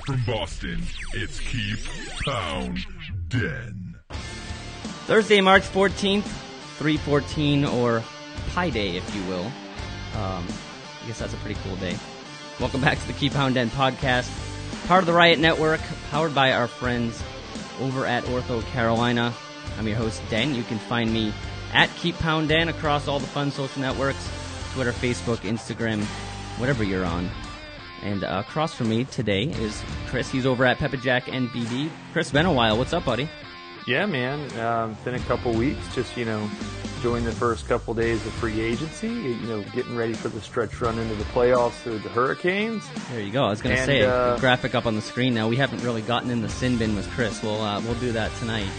from Boston, it's Keep PounDENN. Thursday, March 14th, 3/14, or Pi Day, if you will. I guess that's a pretty cool day. Welcome back to the Keep PounDENN podcast, part of the Riot Network, powered by our friends over at Ortho Carolina. I'm your host, Den. You can find me at Keep PounDENN across all the fun social networks, Twitter, Facebook, Instagram, whatever you're on. And across from me today is Chris. He's over at Peppa Jack and BB. Chris, been a while. What's up, buddy? Yeah, man. Been a couple weeks. Just, enjoying the first couple days of free agency. Getting ready for the stretch run into the playoffs through the Hurricanes. There you go. I was going to say a graphic up on the screen now. We haven't really gotten in the sin bin with Chris. We'll do that tonight.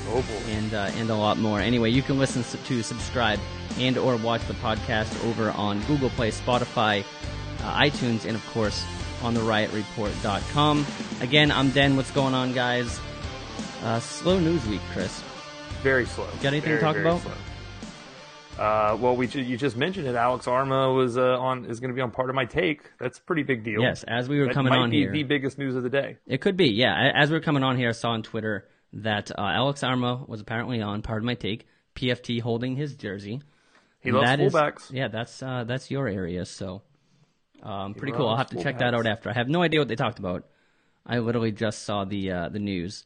Oh boy. And a lot more. Anyway, you can listen to, subscribe, and or watch the podcast over on Google Play, Spotify, iTunes, and of course on the riotreport.com. Again, I'm Den. What's going on, guys? Slow news week, Chris. Very slow. Got anything to talk about? Well, you just mentioned it. Alex Arma is going to be on Part of My Take. That's a pretty big deal. Yes, as we were coming on here, might be the biggest news of the day. It could be, yeah. As we were coming on here, I saw on Twitter that Alex Arma was apparently on Part of My Take. PFT holding his jersey. He loves fullbacks. Yeah, that's your area, so. Pretty cool. I'll have to check that out after. I have no idea what they talked about. I literally just saw the news.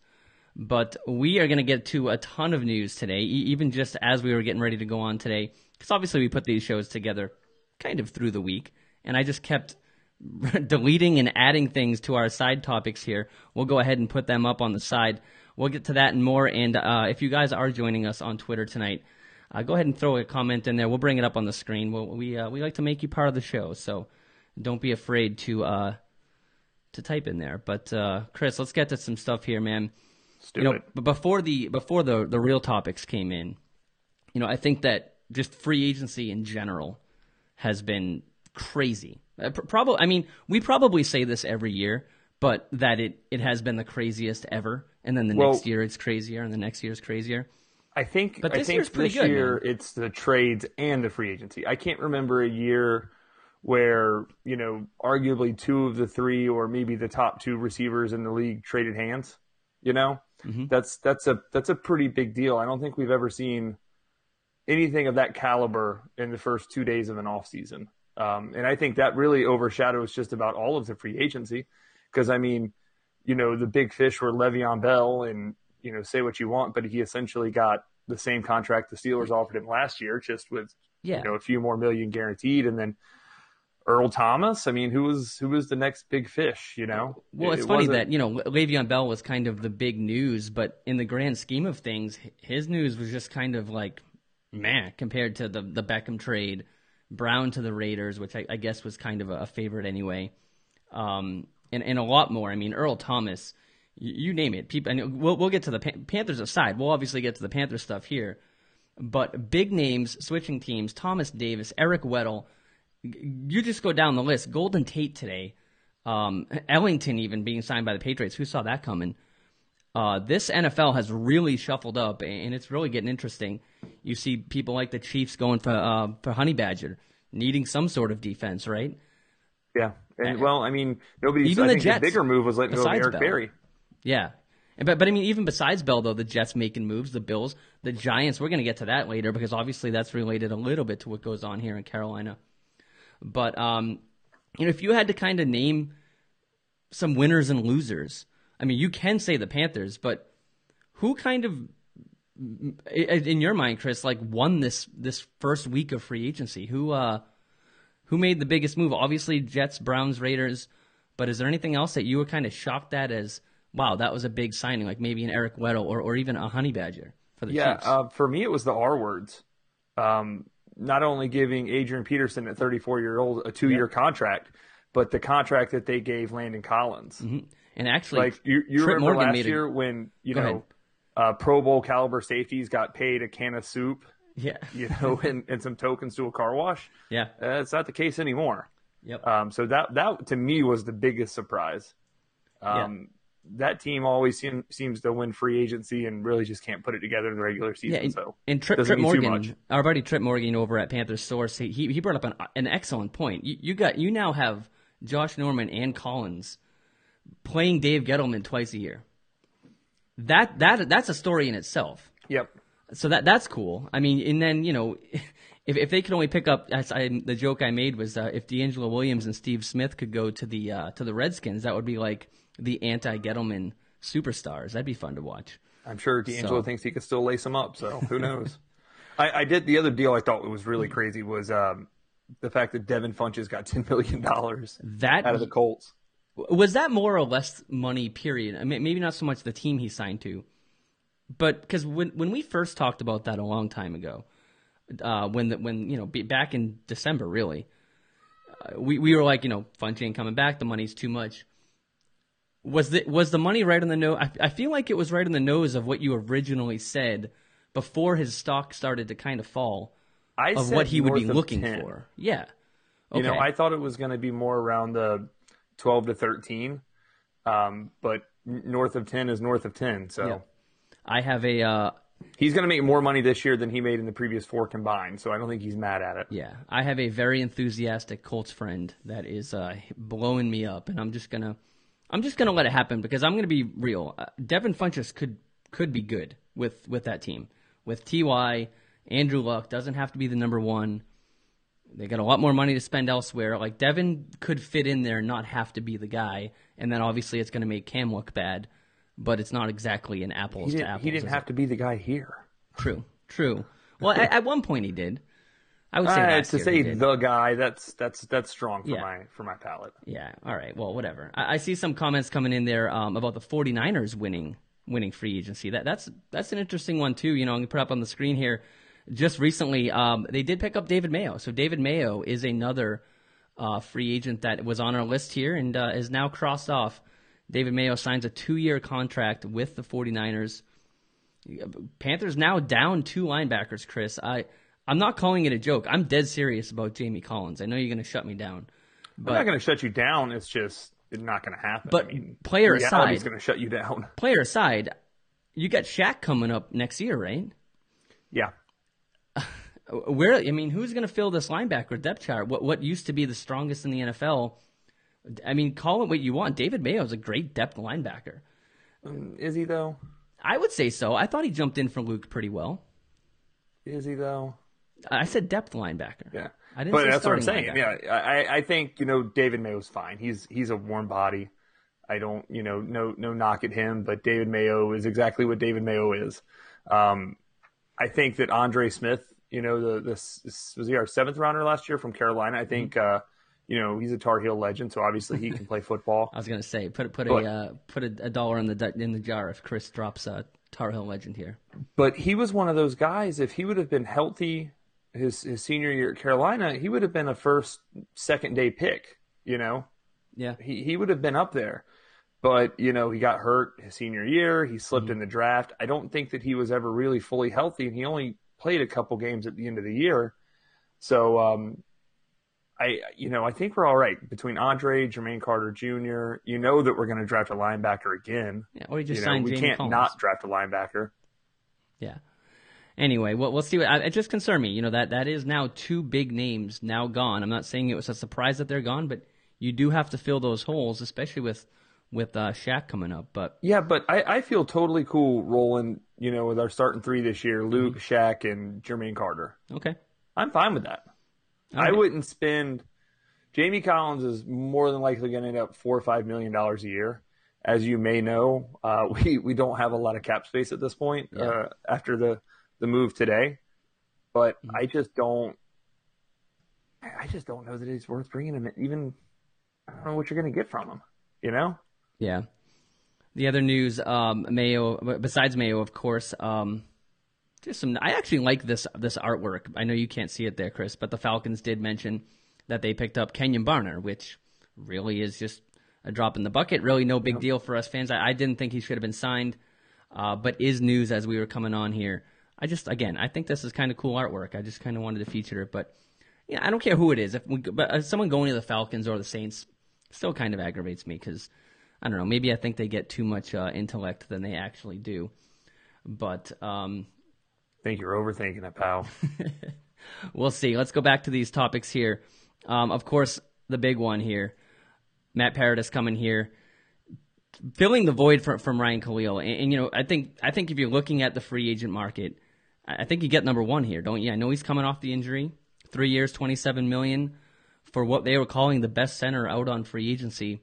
But we are going to get to a ton of news today, even just as we were getting ready to go on today. Because obviously we put these shows together kind of through the week. And I just kept deleting and adding things to our side topics here. We'll go ahead and put them up on the side. We'll get to that and more. And if you guys are joining us on Twitter tonight, go ahead and throw a comment in there. We'll bring it up on the screen. We like to make you part of the show, so don't be afraid to type in there. But Chris, let's get to some stuff here, man. Let's do it. But before the real topics came in, I think that just free agency in general has been crazy. We probably say this every year, but that it has been the craziest ever. And then next year it's crazier, and the next year is crazier. I think this year it's the trades and the free agency. I can't remember a year where, arguably two of the three or maybe the top two receivers in the league traded hands. Mm-hmm. That's a pretty big deal. I don't think we've ever seen anything of that caliber in the first 2 days of an offseason. And I think that really overshadows just about all of the free agency. Because, the big fish were Le'Veon Bell, and, say what you want, but he essentially got the same contract the Steelers offered him last year, just with, a few more million guaranteed. And then Earl Thomas, who was the next big fish, Well, it's funny that, Le'Veon Bell was kind of the big news, but in the grand scheme of things, his news was just kind of like, meh, compared to the Beckham trade, Brown to the Raiders, which I guess was kind of a favorite anyway, and a lot more. Earl Thomas, you name it. People, and we'll get to the Panthers aside. We'll obviously get to the Panther stuff here, but big names, switching teams, Thomas Davis, Eric Weddle. You just go down the list. Golden Tate today. Ellington even being signed by the Patriots. Who saw that coming? This NFL has really shuffled up, and it's really getting interesting. You see people like the Chiefs going for Honey Badger, needing some sort of defense, right? Yeah. And nobody's. Even the Jets, the bigger move was letting go of Eric Bell. Berry. Yeah. But even besides Bell, though, the Jets making moves, the Bills, the Giants, we're going to get to that later because obviously that's related a little bit to what goes on here in Carolina. But, if you had to kind of name some winners and losers, you can say the Panthers, but who kind of, in your mind, Chris, won this first week of free agency? Who made the biggest move? Obviously, Jets, Browns, Raiders, but is there anything else that you were kind of shocked at as, wow, that was a big signing, like maybe an Eric Weddle or even a Honey Badger for the Chiefs? For me, it was the R words. Not only giving Adrian Peterson at 34-year-old a 2-year contract, but the contract that they gave Landon Collins. Mm-hmm. And actually, you remember last year when Pro Bowl caliber safeties got paid a can of soup, and some tokens to a car wash. Yeah, it's not the case anymore. Yep. So that to me was the biggest surprise. That team always seems to win free agency and really just can't put it together in the regular season. And Trip Morgan, our buddy Trip Morgan over at Panthers Source, he brought up an excellent point. You now have Josh Norman and Collins playing Dave Gettleman twice a year. That's a story in itself. Yep. So that's cool. I mean, and then, if they could only pick up, the joke I made was if D'Angelo Williams and Steve Smith could go to the Redskins, that would be like the anti-Gettleman superstars. That'd be fun to watch. I'm sure D'Angelo thinks he could still lace them up, so who knows? I did the other deal I thought was really crazy was the fact that Devin Funchess got $10 million out of the Colts. Was that more or less money, period? I mean, maybe not so much the team he signed to, but because when we first talked about that a long time ago, back in December, really, we were like, Funch ain't coming back. The money's too much. Was the money right on the nose? I feel like it was right on the nose of what you originally said before his stock started to kind of fall. Of what he would be looking for. Yeah. Okay. I thought it was going to be more around the 12 to 13, but north of 10 is north of 10. So yeah. I have a. He's going to make more money this year than he made in the previous 4 combined, so I don't think he's mad at it. Yeah, I have a very enthusiastic Colts friend that is blowing me up, and I'm just gonna let it happen because I'm gonna be real. Devin Funchess could be good with that team. With Ty, Andrew Luck doesn't have to be the number one. They got a lot more money to spend elsewhere. Like Devin could fit in there and not have to be the guy, and then obviously it's going to make Cam look bad. But it's not exactly an apples to apples. He didn't have to be the guy here. True. Well, at one point he did. I would say to say the guy, that's strong for my palate. Yeah. All right. Well, whatever. I see some comments coming in there about the 49ers winning free agency. That's an interesting one too. I'm gonna put up on the screen here. Just recently, they did pick up David Mayo. So David Mayo is another free agent that was on our list here and is now crossed off. David Mayo signs a 2-year contract with the 49ers. Panthers now down 2 linebackers, Chris. I'm not calling it a joke. I'm dead serious about Jamie Collins. I know you're going to shut me down. But, I'm not going to shut you down. It's just not going to happen. But player aside, he's going to shut you down. Player aside, you got Shaq coming up next year, right? Yeah. Who's going to fill this linebacker depth chart? What used to be the strongest in the NFL? I mean, call it what you want. David Mayo is a great depth linebacker. Is he, though? I would say so. I thought he jumped in for Luke pretty well. Is he, though? I said depth linebacker. Yeah. I didn't but say that's what I'm starting saying. linebacker. Yeah, I think, David Mayo's fine. He's a warm body. I don't, no knock at him, but David Mayo is exactly what David Mayo is. I think that Andre Smith, this was he our 7th rounder last year from Carolina? I think, he's a Tar Heel legend, so obviously he can play football. I was going to say, put a dollar in the jar if Chris drops a Tar Heel legend here. But he was one of those guys. If he would have been healthy his senior year at Carolina, he would have been a first, second day pick. Yeah, he would have been up there. But he got hurt his senior year. He slipped in the draft. I don't think that he was ever really fully healthy, and he only played a couple games at the end of the year. So. I think we're all right between Andre, Jermaine Carter Jr. That we're going to draft a linebacker again. Yeah, or you just signed Jamie Collins. We can't Collins. not draft a linebacker. Yeah. Anyway, we'll see. It just concerned me. That is now 2 big names now gone. I'm not saying it was a surprise that they're gone, but you do have to fill those holes, especially with Shaq coming up. But yeah, but I feel totally cool rolling. With our starting 3 this year: Luke, Shaq, and Jermaine Carter. Okay, I'm fine with that. I wouldn't spend. Jamie Collins is more than likely going to end up $4 or $5 million a year. As you may know, we don't have a lot of cap space at this point after the move today. But I just don't know that it's worth bringing him. Even I don't know what you're going to get from him. Yeah. The other news, Mayo. Besides Mayo, of course. I actually like this artwork. I know you can't see it there, Chris, but the Falcons did mention that they picked up Kenyon Barner, which really is just a drop in the bucket. Really no big deal for us fans. I didn't think he should have been signed, but is news as we were coming on here. I think this is kind of cool artwork. I just kind of wanted to feature it, but I don't care who it is. But someone going to the Falcons or the Saints still kind of aggravates me because, I don't know, maybe I think they get too much intellect than they actually do. But I think you're overthinking it, pal. We'll see. Let's go back to these topics here. Of course, the big one here, Matt Paradis coming here filling the void from Ryan Khalil. And you know, I think if you're looking at the free agent market, I think you get number one here, don't you? I know he's coming off the injury. 3 years, $27 million for what they were calling the best center out on free agency.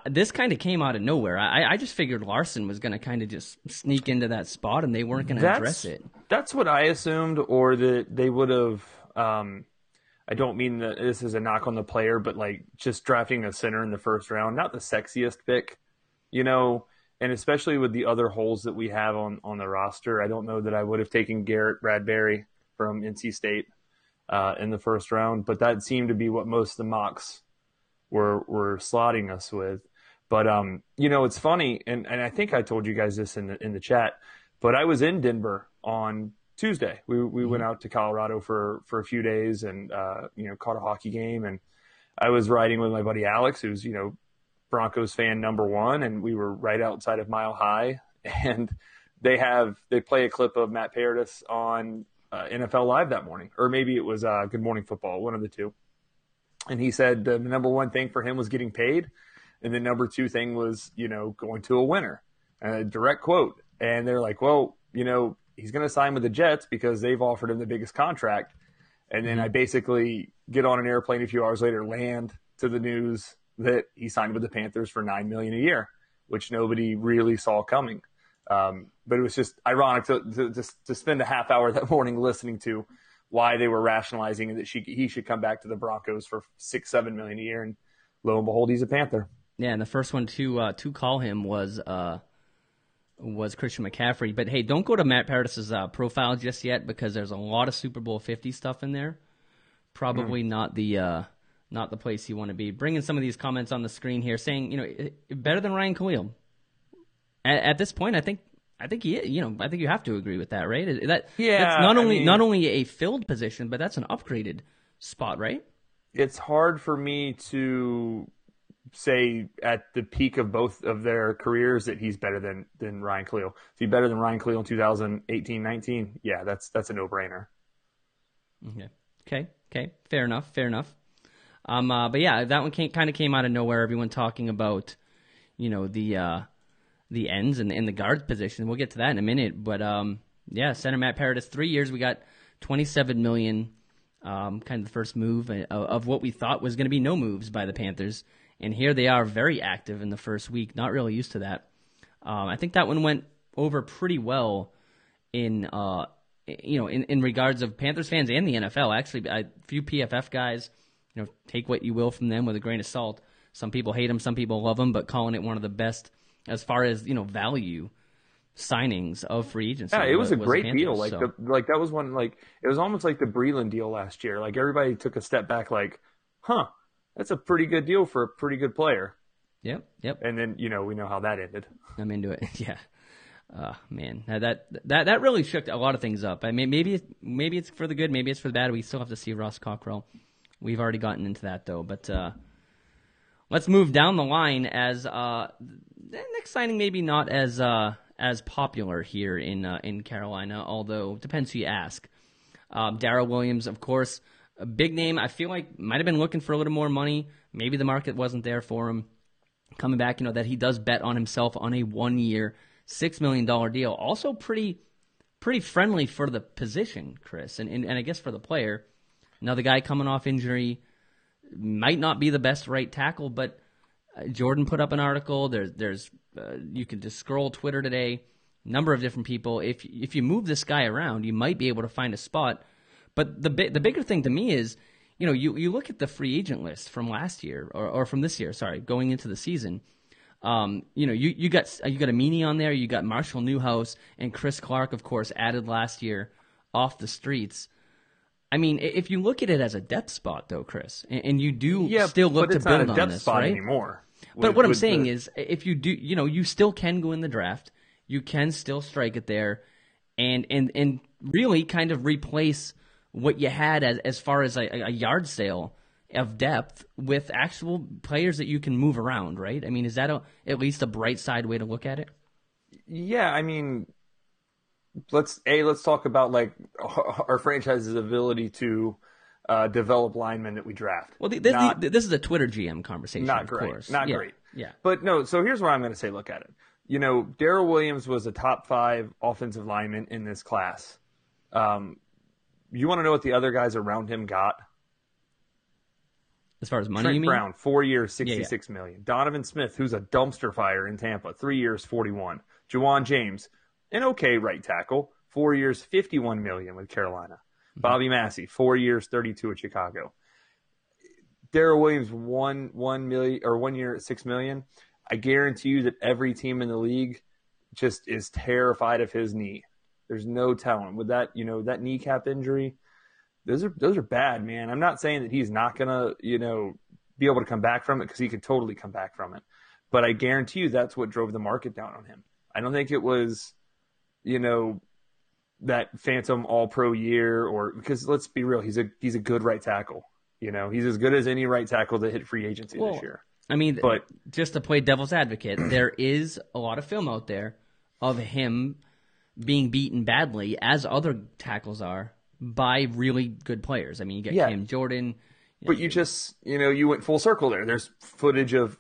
This kind of came out of nowhere. I just figured Larson was going to kind of just sneak into that spot, and they weren't going to address it. That's what I assumed, or that they would have. I don't mean that this is a knock on the player, but like just drafting a center in the first round, not the sexiest pick, you know. And especially with the other holes that we have on the roster, I don't know that I would have taken Garrett Bradbury from NC State in the first round, but that seemed to be what most of the mocks were slotting us with. But you know, it's funny, and I think I told you guys this in the chat, but I was in Denver on Tuesday. We went out to Colorado for a few days and you know, caught a hockey game, and I was riding with my buddy Alex, who's, you know, Broncos fan number one, and we were right outside of Mile High, and they play a clip of Matt Paradis on NFL Live that morning, or maybe it was Good Morning Football, one of the two. And he said the number one thing for him was getting paid, and the number two thing was, you know, going to a winner. A direct quote. And they're like, well, you know, he's going to sign with the Jets because they've offered him the biggest contract. And then I basically get on an airplane a few hours later, land to the news that he signed with the Panthers for $9 million a year, which nobody really saw coming. But it was just ironic to spend a half hour that morning listening to why they were rationalizing that he should come back to the Broncos for $6-7 million a year, and lo and behold, he's a Panther. Yeah, and the first one to call him was Christian McCaffrey. But hey, don't go to Matt Paradis' profile just yet, because there's a lot of Super Bowl 50 stuff in there. Probably not the place you want to be. Bringing some of these comments on the screen here, saying, you know, better than Ryan Khalil. At this point, I think he, you know, I think you have to agree with that, right? That's not only a filled position, but that's an upgraded spot, right? It's hard for me to say at the peak of both of their careers that he's better than Ryan Khalil. Is he better than Ryan Khalil in 2018-19? Yeah, that's a no-brainer. Okay. Fair enough. But yeah, that one kind of came out of nowhere. Everyone talking about, you know, the ends and the guard position. We'll get to that in a minute. But yeah, center Matt Paradis, 3 years. We got $27 million. Kind of the first move of what we thought was going to be no moves by the Panthers. And here they are, very active in the first week. Not really used to that. I think that one went over pretty well in regards of Panthers fans and the NFL. Actually, a few PFF guys, you know, take what you will from them with a grain of salt. Some people hate them, some people love them, but calling it one of the best as far as, you know, value signings of free agency. Yeah, it was a great Panthers, deal. Like that was one, like it was almost like the Breland deal last year. Like everybody took a step back, like, that's a pretty good deal for a pretty good player. Yep. And then, you know, we know how that ended. I'm into it. Yeah. Man, now that really shook a lot of things up. I mean, maybe it's for the good, maybe it's for the bad. We still have to see Ross Cockrell. We've already gotten into that though, but let's move down the line. As the next signing, maybe not as popular here in Carolina, although depends who you ask. Darrell Williams, of course, a big name. I feel like might have been looking for a little more money. Maybe the market wasn't there for him. Coming back, you know, that he does bet on himself on a 1-year, $6 million deal. Also pretty friendly for the position, Chris, and I guess for the player. Another guy coming off injury, might not be the best right tackle, but Jordan put up an article. There's you can just scroll Twitter today. Number of different people. If you move this guy around, you might be able to find a spot. But the bigger thing to me is, you know, you look at the free agent list from last year or from this year. Sorry, going into the season. You know, you got Amini on there. You got Marshall Newhouse and Chris Clark, of course, added last year off the streets. I mean, if you look at it as a depth spot, though, Chris, and you do still look to build on this, right? Anymore. But what I'm saying is, if you do, you know, you still can go in the draft. You can still strike it there, and really kind of replace what you had as far as a yard sale of depth with actual players that you can move around, right? I mean, is that at least a bright side way to look at it? Yeah, I mean, let's talk about like our franchise's ability to develop linemen that we draft. Well, this is a Twitter GM conversation, Not of great. course. Not Yeah. great. Yeah. But no, so here's what I'm going to say. Look at it. Darrell Williams was a top 5 offensive lineman in this class. You want to know what the other guys around him got? As far as money, Trent you mean? Brown, 4 years, $66 million. Donovan Smith, who's a dumpster fire in Tampa, 3 years, $41. Juwan James, an okay right tackle, 4 years, $51 million with Carolina. Mm-hmm. Bobby Massey, 4 years, $32 at Chicago. Darrell Williams, 1 year at $6 million. I guarantee you that every team in the league just is terrified of his knee. There's no telling. With that, that kneecap injury, those are bad, man. I'm not saying that he's not gonna, be able to come back from it, because he could totally come back from it. But I guarantee you that's what drove the market down on him. I don't think it was, that phantom all-pro year, or because let's be real, he's a good right tackle. He's as good as any right tackle that hit free agency this year. I mean, but just to play devil's advocate, there is a lot of film out there of him being beaten badly, as other tackles are, by really good players. I mean, you get Cam Jordan. But you just, you went full circle there. There's footage of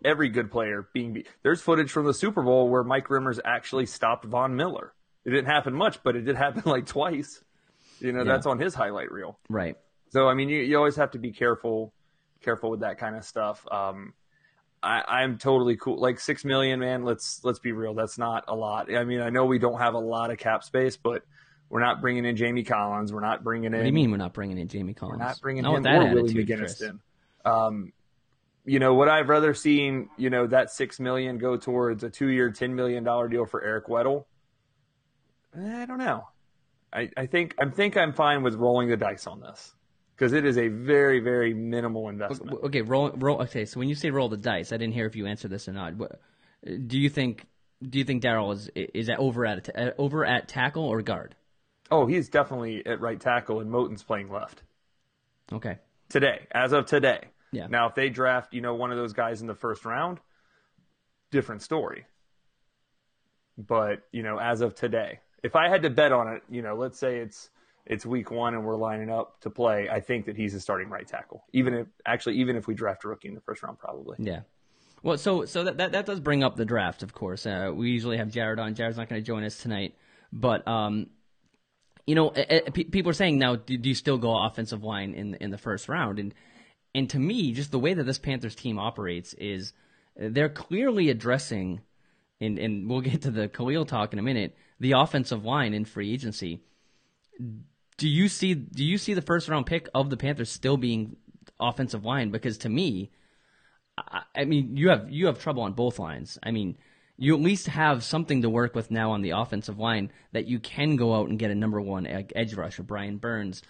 every good player being beat. There's footage from the Super Bowl where Mike Rimmers actually stopped Von Miller. It didn't happen much, but it did happen like twice. That's on his highlight reel. Right. So, I mean, you always have to be careful with that kind of stuff. I'm totally cool. Like $6 million, man. Let's be real. That's not a lot. I mean, I know we don't have a lot of cap space, but we're not bringing in Jamie Collins. We're not bringing in. What do you mean we're not bringing in Jamie Collins? We're not bringing not him that or Willie attitude, McGinnis in. What I've rather seen, that $6 million go towards a 2-year, $10 million deal for Eric Weddle. I don't know. I think I'm fine with rolling the dice on this, because it is a very, very minimal investment. Okay, roll. Okay, so when you say roll the dice, I didn't hear if you answered this or not. Do you think Darrell is over at tackle or guard? Oh, he's definitely at right tackle, and Moton's playing left. Okay. As of today. Yeah. Now, if they draft, one of those guys in the first round, different story. But, as of today, if I had to bet on it, let's say it's week 1 and we're lining up to play, I think that he's a starting right tackle. Even if we draft a rookie in the first round, probably. Yeah. Well, so that does bring up the draft, of course. We usually have Jared on. Jared's not going to join us tonight, but people are saying now, do you still go offensive line in the first round? And to me, just the way that this Panthers team operates is they're clearly addressing, and we'll get to the Khalil talk in a minute, the offensive line in free agency. Do you see the first round pick of the Panthers still being offensive line? Because to me, I mean, you have trouble on both lines. I mean, you at least have something to work with now on the offensive line that you can go out and get a number 1 edge rusher. Brian Burns,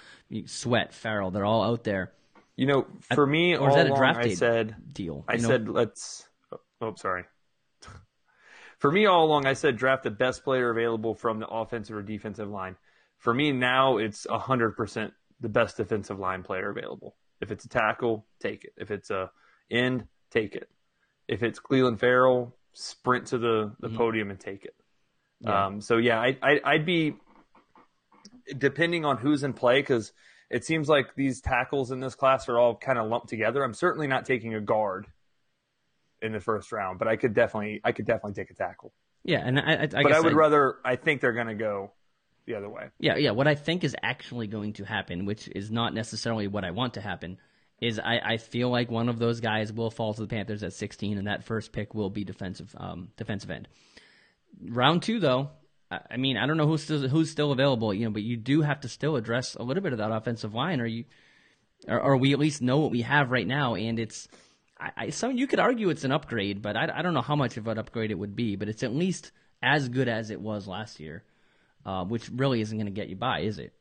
Sweat, Farrell, they're all out there. For me, or all is that a along, draft I said deal? let's. Oh, sorry. For me, all along, I said draft the best player available from the offensive or defensive line. For me now, it's 100% the best defensive line player available. If it's a tackle, take it. If it's a end, take it. If it's Cleveland Farrell, sprint to the podium and take it. Yeah. I'd be, depending on who's in play, because it seems like these tackles in this class are all kind of lumped together. I'm certainly not taking a guard in the first round, but I could definitely take a tackle. Yeah, and I think they're going to go the other way. Yeah. What I think is actually going to happen, which is not necessarily what I want to happen, is I feel like one of those guys will fall to the Panthers at 16, and that first pick will be defensive end. Round 2, though, I mean, I don't know who's still available, but you do have to still address a little bit of that offensive line, or we at least know what we have right now, and it's. So you could argue it's an upgrade, but I don't know how much of an upgrade it would be. But it's at least as good as it was last year, which really isn't going to get you by, is it?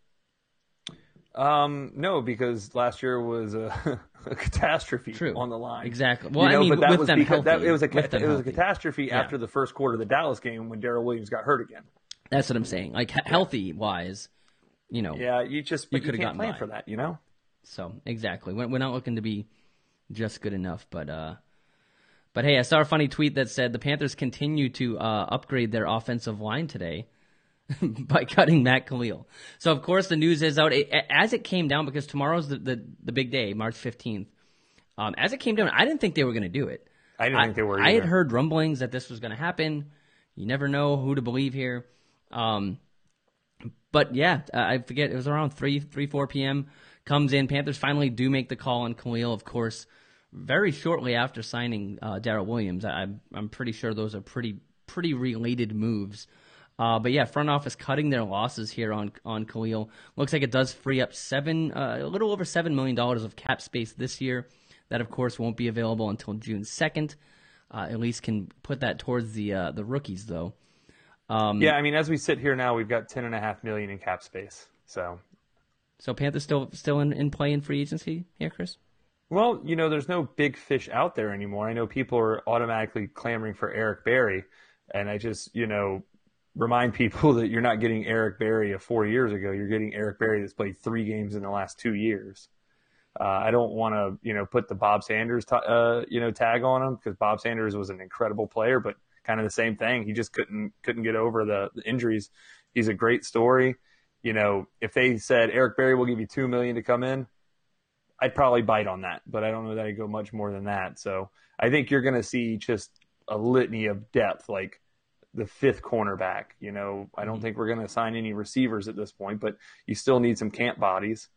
No, because last year was a catastrophe on the line. Exactly. Well, I mean, but that was them healthy. It was a catastrophe after the first quarter of the Dallas game when Darrell Williams got hurt again. That's what I'm saying. Like healthy wise, Yeah, you can't gotten plan by. for that, So exactly, we're not looking to be just good enough, but hey, I saw a funny tweet that said the Panthers continue to upgrade their offensive line today. by cutting Matt Khalil. So, of course, the news is out as it came down, because tomorrow's the big day, March 15th. As it came down, I didn't think they were going to do it. I didn't think they were either. I had heard rumblings that this was going to happen. You never know who to believe here. But, yeah, I forget. It was around 4 p.m. Comes in. Panthers finally do make the call on Khalil, of course, very shortly after signing Darrell Williams. I'm pretty sure those are pretty related moves. But yeah, front office cutting their losses here on Khalil. Looks like it does free up a little over $7 million of cap space this year. That, of course, won't be available until June 2nd. At least can put that towards the rookies, though. Yeah, I mean, as we sit here now, we've got $10.5 million in cap space. So Panthers still in play in free agency here, Chris? Well, there's no big fish out there anymore. I know people are automatically clamoring for Eric Berry, and I just, remind people that you're not getting Eric Berry of 4 years ago. You're getting Eric Berry that's played 3 games in the last 2 years. I don't want to, put the Bob Sanders, tag on him, because Bob Sanders was an incredible player, but kind of the same thing. He just couldn't get over the injuries. He's a great story. If they said Eric Berry will give you $2 million to come in, I'd probably bite on that, but I don't know that I'd go much more than that. So I think you're going to see just a litany of depth, like the 5th cornerback. I don't think we're going to sign any receivers at this point, but you still need some camp bodies.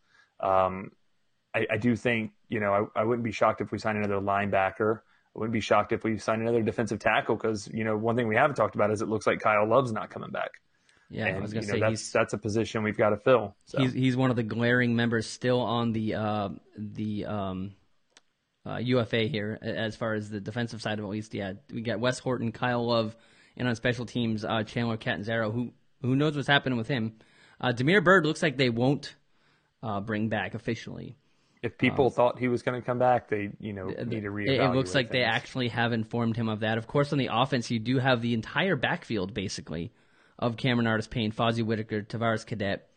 I do think, I wouldn't be shocked if we sign another linebacker. I wouldn't be shocked if we sign another defensive tackle, because, one thing we haven't talked about is it looks like Kyle Love's not coming back. Yeah, and, I was going to say that's a position we've got to fill. So. He's one of the glaring members still on the UFA here, as far as the defensive side of at least. Yeah, we got Wes Horton, Kyle Love, and on special teams, Chandler Catanzaro. Who knows what's happening with him? Damiere Byrd looks like they won't bring back officially. If people thought he was going to come back, they need to reevaluate. It looks like things. they actually have informed him of that. Of course, on the offense, you do have the entire backfield basically of Cameron Artis-Payne, Fozzie Whitaker, Tavares Cadet,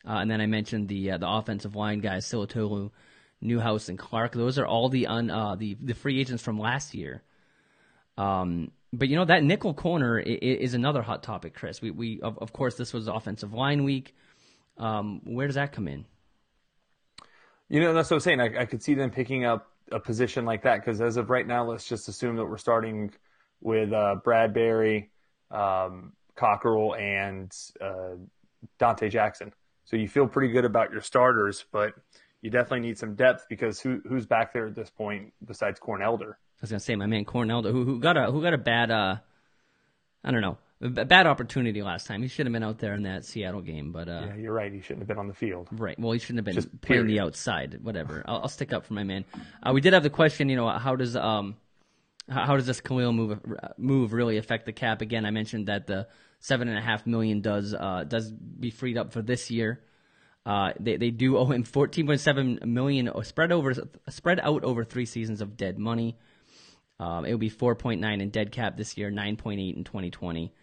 and then I mentioned the offensive line guys, Silatolu, Newhouse, and Clark. Those are all the free agents from last year. But that nickel corner is another hot topic, Chris. We of course, this was offensive line week. Where does that come in? That's what I'm saying. I could see them picking up a position like that, because as of right now, let's just assume that we're starting with Bradbury, Cockrell, and Dante Jackson. So you feel pretty good about your starters, but you definitely need some depth, because who's back there at this point besides Corn Elder? I was gonna say my man Corn Elder, who got a bad a bad opportunity last time. He should have been out there in that Seattle game, but yeah, you're right. He shouldn't have been on the field. Right. Well, he shouldn't have been just playing the outside. Whatever. I'll stick up for my man. We did have the question. How does this Khalil move really affect the cap? Again, I mentioned that the $7.5 million does be freed up for this year. They do owe him $14.7 million spread out over 3 seasons of dead money. It will be 4.9 in dead cap this year, 9.8 in 2020.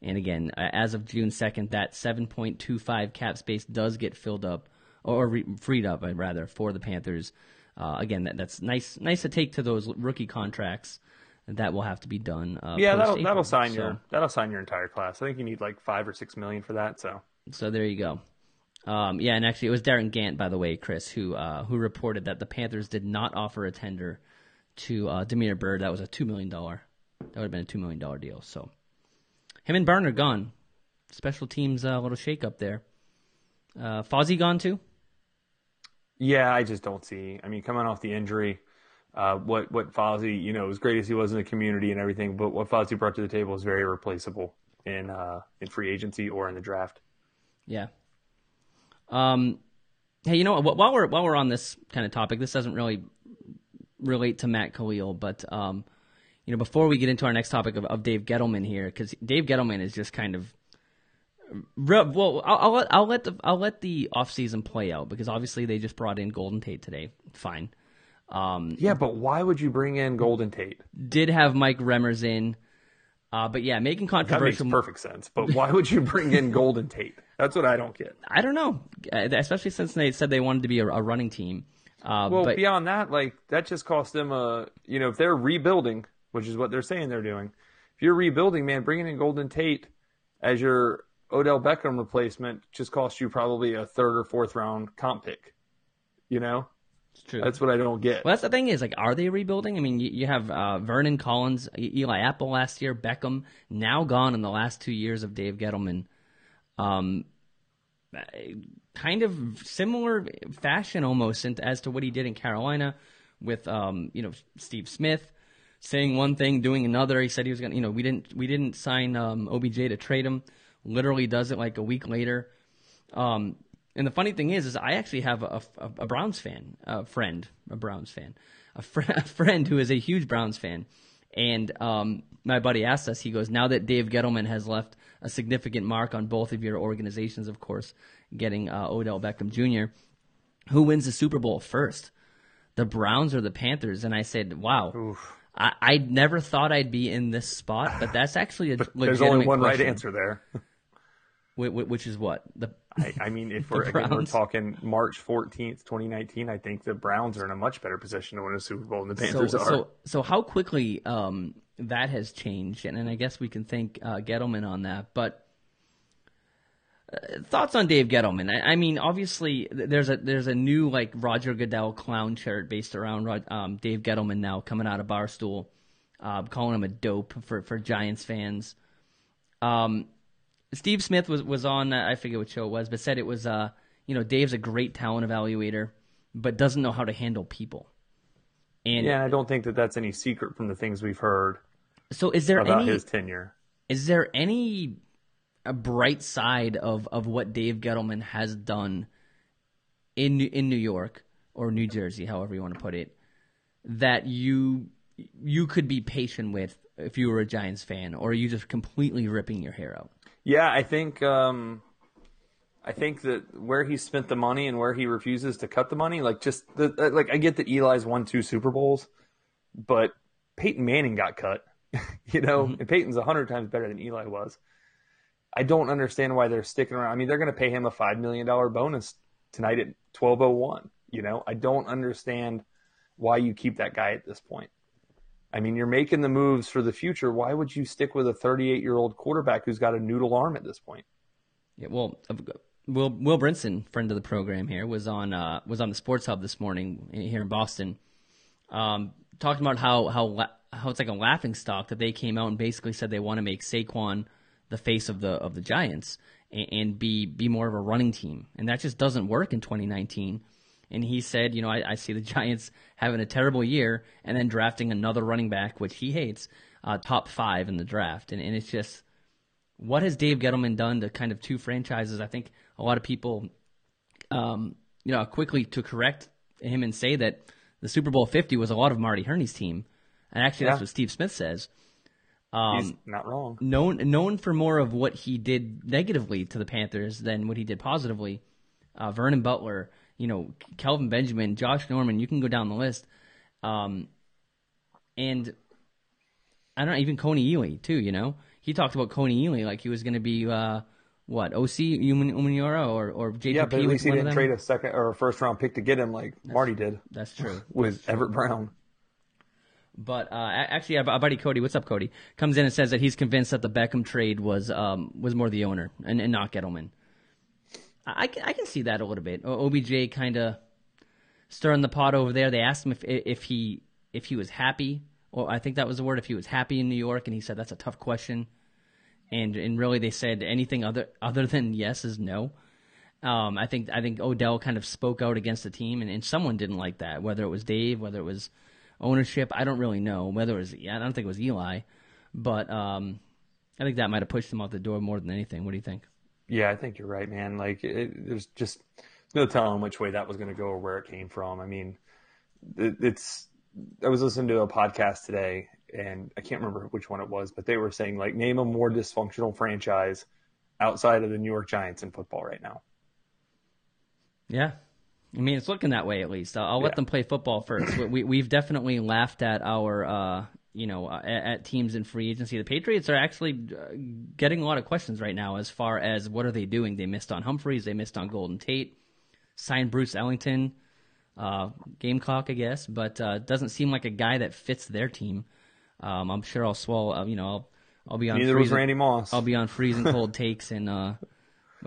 And again, as of June 2nd, that 7.25 cap space does get filled up, or freed up, rather, for the Panthers. Again, that's nice to take to those rookie contracts. That will have to be done. Yeah, that'll sign your entire class. I think you need like $5 or $6 million for that. So there you go. Yeah, and actually, it was Darren Gant, by the way, Chris, who reported that the Panthers did not offer a tender to Damiere Byrd. That was a $2 million. That would have been a $2 million deal. So him and Byrne are gone. Special teams, a little shake up there. Fozzie gone too? Yeah, I just don't see. I mean, coming off the injury, what Fozzie, as great as he was in the community and everything, but what Fozzie brought to the table is very replaceable in free agency or in the draft. Yeah. Hey, while we're on this kind of topic, this doesn't really relate to Matt Khalil, but before we get into our next topic of Dave Gettleman here, because Dave Gettleman is just kind of well, I'll let the offseason play out, because obviously they just brought in Golden Tate today. Fine. Yeah, but why would you bring in Golden Tate? Did have Mike Remmers in, but yeah, making controversial. That makes perfect sense. But why would you bring in Golden Tate? That's what I don't get. I don't know, especially since they said they wanted to be a running team. But beyond that, that just cost them if they're rebuilding, which is what they're saying they're doing. If you're rebuilding, man, bringing in Golden Tate as your Odell Beckham replacement just cost you probably a third or fourth round comp pick. You know? It's true. That's what I don't get. Well, that's the thing is, like, are they rebuilding? I mean, you have Vernon Collins, Eli Apple last year, Beckham, now gone in the last 2 years of Dave Gettleman. Kind of similar fashion almost as to what he did in Carolina with, Steve Smith saying one thing, doing another. He said he was going to, we didn't sign OBJ to trade him. Literally does it like a week later. And the funny thing is I actually have a Browns fan, a friend who is a huge Browns fan. And my buddy asked us, he goes, now that Dave Gettleman has left a significant mark on both of your organizations, of course, getting Odell Beckham Jr., who wins the Super Bowl first, the Browns or the Panthers? And I said, wow, I never thought I'd be in this spot, but that's actually a legitimate There's only one question. right answer there. Which is what? I mean, if we're talking March 14th, 2019, I think the Browns are in a much better position to win a Super Bowl than the Panthers are. So how quickly that has changed, and I guess we can thank Gettleman on that. But thoughts on Dave Gettleman? I mean, obviously there's a new like Roger Goodell clown shirt based around Dave Gettleman now coming out of Barstool, calling him a dope for Giants fans. Steve Smith was on, I forget what show it was, but said it was, Dave's a great talent evaluator, but doesn't know how to handle people. And I don't think that that's any secret from the things we've heard. So is there about his tenure? Is there any a bright side of what Dave Gettleman has done in New York or New Jersey, however you want to put it, that you could be patient with if you were a Giants fan, or are you just completely ripping your hair out? Yeah, I think that where he spent the money and where he refuses to cut the money, I get that Eli's won 2 Super Bowls, but Peyton Manning got cut, and Peyton's 100 times better than Eli was. I don't understand why they're sticking around. I mean, they're going to pay him a $5 million bonus tonight at 12:01. I don't understand why you keep that guy at this point. I mean, you're making the moves for the future. Why would you stick with a 38-year-old quarterback who's got a noodle arm at this point? Yeah, well, Will Brinson, friend of the program here, was on the Sports Hub this morning here in Boston, talking about how it's like a laughing stock that they came out and basically said they want to make Saquon the face of the Giants and be more of a running team, and that just doesn't work in 2019. And he said, I see the Giants having a terrible year and then drafting another running back, which he hates, top 5 in the draft. And it's just, what has Dave Gettleman done to kind of 2 franchises? I think a lot of people, quickly to correct him and say that the Super Bowl 50 was a lot of Marty Herney's team. And actually, that's what Steve Smith says. He's not wrong. Known for more of what he did negatively to the Panthers than what he did positively. Vernon Butler, Kelvin Benjamin, Josh Norman, you can go down the list. And I don't know, even Coney Ely too, He talked about Coney Ely like he was going to be, OC Umanura or JPP. Yeah, but at least he didn't trade a second or a first round pick to get him like Marty did. That's true. With Everett Brown. But actually, our buddy Cody, what's up, Cody, comes in and says that he's convinced that the Beckham trade was more the owner and not Gettleman. I can see that a little bit. OBJ kind of stirring the pot over there. They asked him if he was happy, or I think that was the word, if he was happy in New York, and he said that's a tough question. And really they said anything other than yes is no. I think Odell kind of spoke out against the team, and someone didn't like that. Whether it was Dave, whether it was ownership, I don't really know. Whether it was, I don't think it was Eli, but I think that might have pushed him out the door more than anything. What do you think? Yeah, I think you're right, man. There's just no telling which way that was going to go or where it came from. I mean, I was listening to a podcast today, and I can't remember which one it was, but they were saying, name a more dysfunctional franchise outside of the New York Giants in football right now. Yeah. I mean, it's looking that way at least. I'll let them play football first. We've definitely laughed at our, at teams in free agency. The Patriots are actually getting a lot of questions right now as far as what are they doing. They missed on Humphreys. They missed on Golden Tate. Signed Bruce Ellington, Gamecock, I guess, but doesn't seem like a guy that fits their team. I'm sure I'll swallow. I'll be on. Neither was Randy Moss. I'll be on freezing cold takes and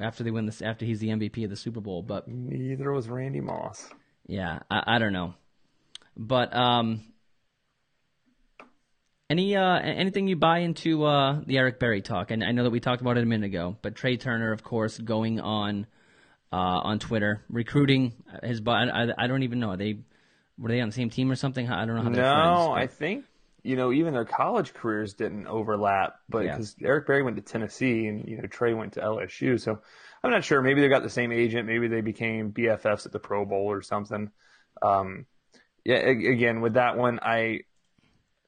after they win this, after he's the MVP of the Super Bowl. But neither was Randy Moss. Yeah, I don't know, but anything you buy into the Eric Berry talk? And I know that we talked about it a minute ago, but Trey Turner, of course, going on Twitter, recruiting his. I don't even know. Were they on the same team or something? I don't know how they're friends. No, I think even their college careers didn't overlap, but because Eric Berry went to Tennessee and Trey went to LSU, so I'm not sure. Maybe they got the same agent. Maybe they became BFFs at the Pro Bowl or something. Again, with that one,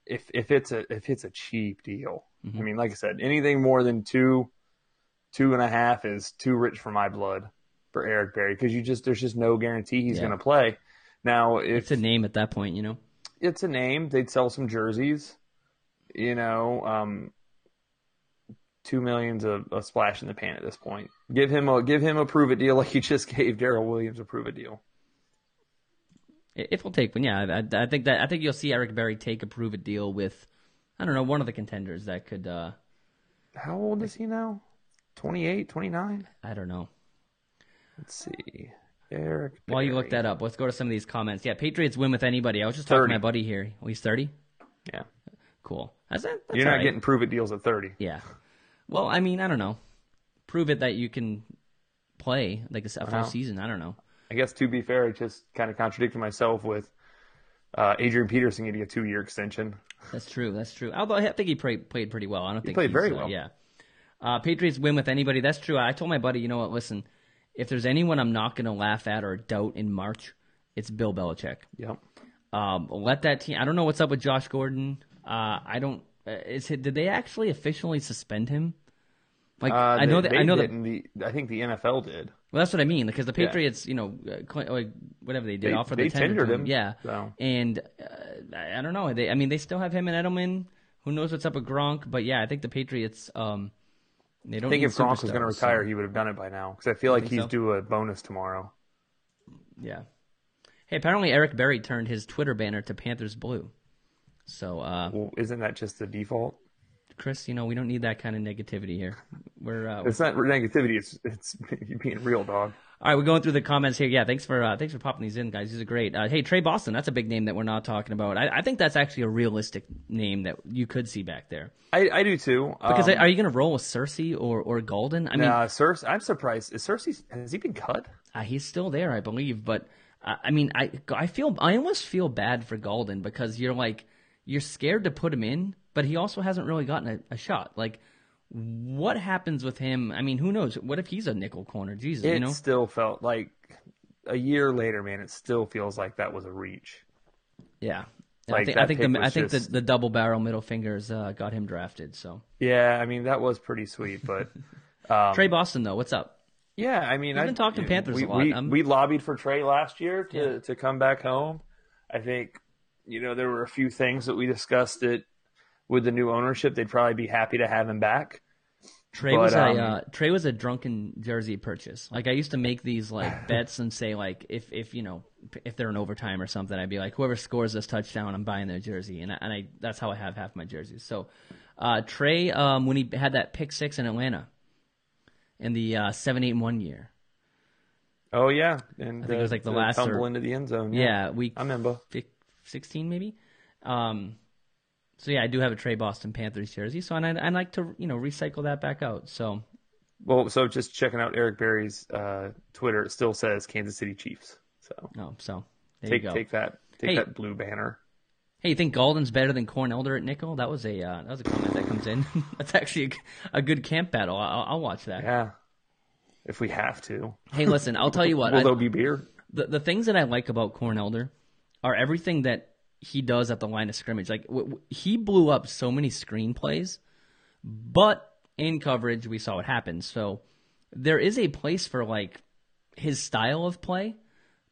if it's a cheap deal, I mean, like I said, anything more than 2.5 is too rich for my blood for Eric Berry, because there's just no guarantee he's going to play. Now, if it's a name at that point, it's a name, they'd sell some jerseys. 2 million's a splash in the pan at this point. Give him a prove it deal like you just gave Darrell Williams a prove it deal. If we'll take one, yeah, I think you'll see Eric Berry take a prove it deal with, I don't know, one of the contenders that could. How old is he now? 28, 29? I don't know. Let's see. Eric Berry. While you look that up, let's go to some of these comments. Yeah, Patriots win with anybody. I was just talking to my buddy here. Oh, he's 30? Yeah. Cool. That's You're not getting prove it deals at 30. Yeah. Well, I mean, I don't know. Prove it that you can play like a full season. I don't know. I guess to be fair, I just kind of contradicted myself with Adrian Peterson getting a 2-year extension. That's true. Although I think he played pretty well. I don't think he played very well. Yeah. Patriots win with anybody. That's true. I told my buddy, you know what? Listen, if there's anyone I'm not going to laugh at or doubt in March, it's Bill Belichick. Yep. Let that team. I don't know what's up with Josh Gordon. I don't. Did they actually officially suspend him? Like I think the NFL did. Well, that's what I mean, because the Patriots, whatever they did, offered they the tender tendered to him. Yeah, so. And I don't know. They still have him and Edelman. Who knows what's up with Gronk? But yeah, I think the Patriots. They don't. I think if Gronk was going to retire, he would have done it by now. Because I feel like he's due a bonus tomorrow. Yeah. Hey, apparently Eric Berry turned his Twitter banner to Panthers blue. So. Well, isn't that just the default? Chris, we don't need that kind of negativity here. It's not negativity. It's being real, dog. All right, we're going through the comments here. Yeah, thanks for popping these in, guys. These are great. Hey, Trey Boston, that's a big name that we're not talking about. I think that's actually a realistic name that you could see back there. I do too. Because are you going to roll with Cersei or Golden? I mean, Cersei. I'm surprised. Has he been cut? He's still there, I believe. But I almost feel bad for Golden, because you're scared to put him in, but he also hasn't really gotten a shot. Like, what happens with him? I mean, who knows? What if he's a nickel corner? Jesus, It still felt like a year later, man. It still feels like that was a reach. Yeah, I think the double barrel middle fingers got him drafted. So yeah, I mean that was pretty sweet. But Trey Boston, though, what's up? Yeah, I mean, I've been talking to Panthers a lot. We lobbied for Trey last year to come back home. I think there were a few things that we discussed that with the new ownership, they'd probably be happy to have him back. Trey was a drunken jersey purchase. Like, I used to make these bets and say if they're in overtime or something, I'd be like, whoever scores this touchdown, I'm buying their jersey, and I that's how I have half my jerseys. So Trey, when he had that pick 6 in Atlanta in the 7-8-1 year. Oh yeah, and I think it was the last tumble into the end zone. Yeah, week I remember 16 maybe. So yeah, I do have a Trey Boston Panthers jersey. So and I like to recycle that back out. So just checking out Eric Berry's Twitter, it still says Kansas City Chiefs. So there you go. Take that blue banner. Hey, you think Golden's better than Corn Elder at nickel? That was a comment that comes in. That's actually a good camp battle. I'll watch that. Yeah, if we have to. Hey, listen, I'll tell you what. Will there be beer? The things that I like about Corn Elder are everything that he does at the line of scrimmage. Like, he blew up so many screenplays, but in coverage we saw what happened. So there is a place for his style of play,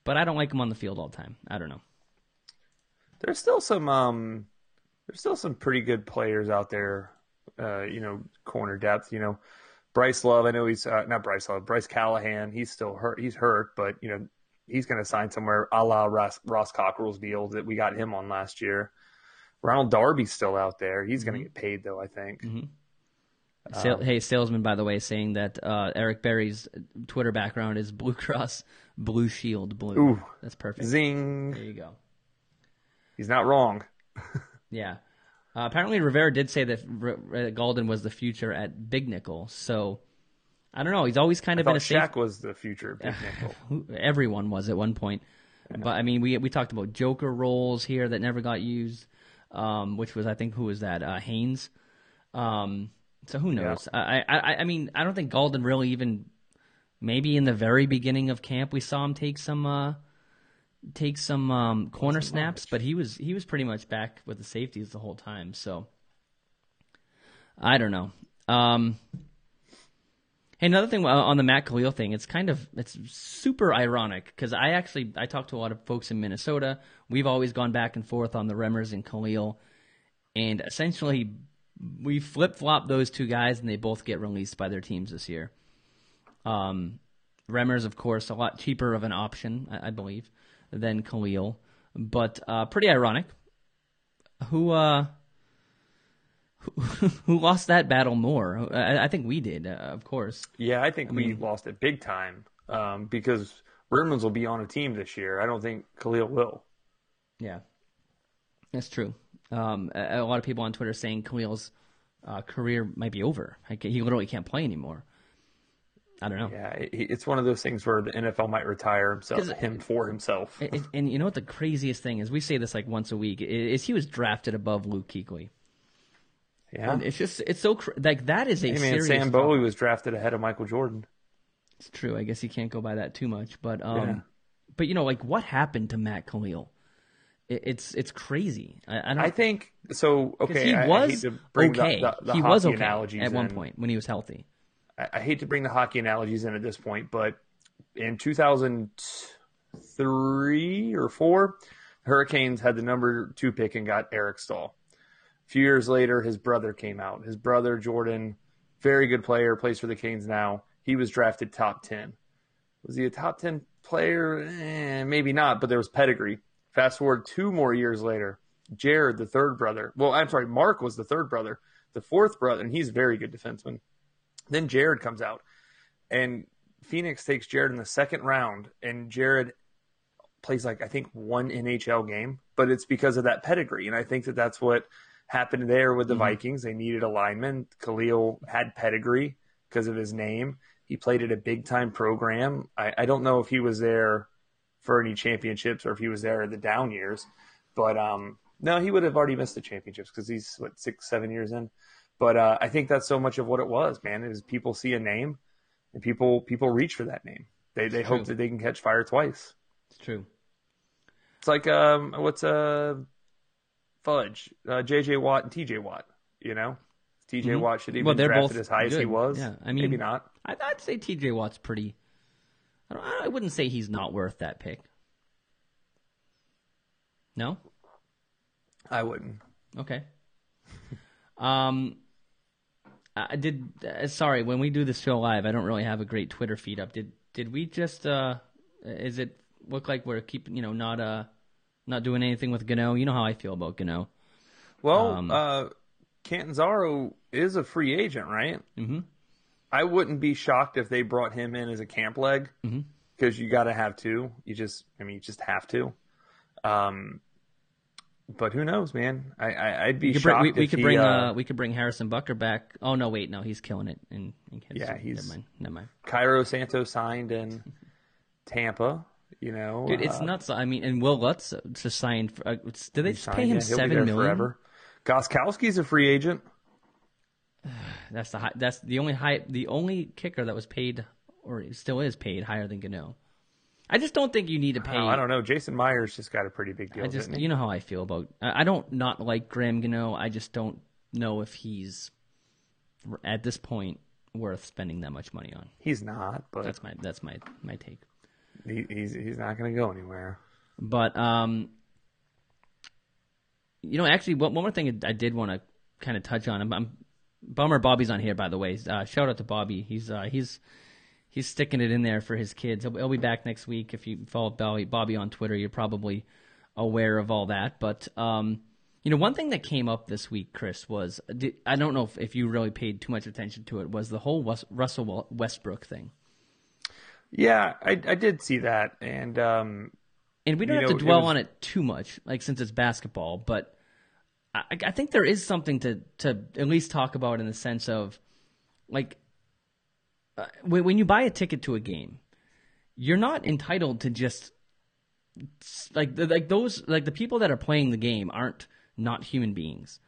but I don't like him on the field all the time. I don't know. There's still some pretty good players out there. Corner depth. Bryce Love. I know he's not Bryce Love. Bryce Callahan. He's still hurt. He's hurt, but he's going to sign somewhere a la Ross Cockrell's deal that we got him on last year. Ronald Darby's still out there. He's going to get paid, though, I think. Mm-hmm. Hey, Salesman, by the way, saying that Eric Berry's Twitter background is Blue Cross Blue Shield Blue. Ooh, that's perfect. Zing. There you go. He's not wrong. Yeah. Apparently, Rivera did say that Golden was the future at Big Nickel. So, I don't know. He's always kind of been a safe. Shaq was the future at Big Nickel. Everyone was at one point. Yeah. But, I mean, we talked about Joker roles here that never got used, which was, I think, who was that? Haynes. So, who knows? Yeah. I mean, I don't think Golden really even, maybe in the very beginning of camp, we saw him take some corner snaps, but he was pretty much back with the safeties the whole time. So I don't know. Hey, another thing on the Matt Khalil thing, it's super ironic because I talked to a lot of folks in Minnesota. We've always gone back and forth on the Remmers and Khalil, and essentially we flip-flop those two guys, and they both get released by their teams this year. Remmers, of course, a lot cheaper of an option, I believe, than Khalil, but pretty ironic. Who lost that battle more? I think we did, of course. Yeah, I think we lost it big time because Remmers will be on a team this year. I don't think Khalil will. Yeah, that's true. A lot of people on Twitter saying Khalil's career might be over. He literally can't play anymore. I don't know. Yeah, it's one of those things where the NFL might retire him for himself. And you know what the craziest thing is? We say this like once a week. Is he was drafted above Luke Kuechly. Yeah, and it's so like that is a serious. Sam Bowie was drafted ahead of Michael Jordan. It's true. I guess you can't go by that too much, but but you know, like what happened to Matt Khalil? It's crazy. I think so. Okay, he was I hate to bring okay. The he hockey was okay analogies at one point when he was healthy. I hate to bring the hockey analogies in at this point, but in 2003 or 4, the Hurricanes had the number 2 pick and got Eric Stahl. A few years later, his brother came out. His brother, Jordan, very good player, plays for the Canes now. He was drafted top 10. Was he a top 10 player? Maybe not, but there was pedigree. Fast forward 2 more years later, Jared, the third brother. Well, I'm sorry, Mark was the third brother. The fourth brother, and he's a very good defenseman. Then Jared comes out, and Phoenix takes Jared in the second round, and Jared plays like I think 1 NHL game, but it's because of that pedigree, and I think that that's what happened there with the Vikings. They needed a lineman. Khalil had pedigree because of his name. He played at a big-time program. I don't know if he was there for any championships or if he was there in the down years, but no, he would have already missed the championships because he's, 6-7 years in. But I think that's so much of what it was, man, is people see a name and people reach for that name. They hope that they can catch fire twice. It's true. It's like, Fudge, J.J. Watt and T.J. Watt, you know? T.J. Watt should have been drafted as high as he was. Yeah, I mean, maybe not. I'd say T.J. Watt's pretty. I wouldn't say he's not worth that pick. No? I wouldn't. Okay. I did. Sorry, when we do this show live, I don't really have a great Twitter feed up. Did we just? Is it look like we're keeping? Not doing anything with Gano? You know how I feel about Gano. Well, Catanzaro is a free agent, right? Mm-hmm. I wouldn't be shocked if they brought him in as a camp leg because you got to have 2. You just have to. But who knows, man? I'd be shocked. We could bring Harrison Bucker back. Oh no, wait, no, he's killing it in Kansas. Yeah, he's never mind. Cairo Santos signed in Tampa. Dude, it's nuts. I mean, and Will Lutz just signed. Did they just pay him $7 million? Forever. Goskowski's a free agent. That's the only kicker that was paid or still is paid higher than Gano. I just don't think you need to pay. I don't know. Jason Myers just got a pretty big deal. You know how I feel about. I don't not like Graham Gano. I just don't know if he's at this point worth spending that much money on. He's not. But that's my take. He's not going to go anywhere. But actually, one more thing I did want to kind of touch on. I'm bummer Bobby's on here, by the way. Shout out to Bobby. He's sticking it in there for his kids. He'll be back next week. If you follow Bobby on Twitter, you're probably aware of all that. But One thing that came up this week, Chris, was I don't know if you really paid too much attention to it, was the whole Russell Westbrook thing. Yeah, I did see that, and we don't have to dwell on it too much, since it's basketball, but I think there is something to at least talk about in the sense of, when you buy a ticket to a game, you're not entitled to just the people that are playing the game aren't not human beings.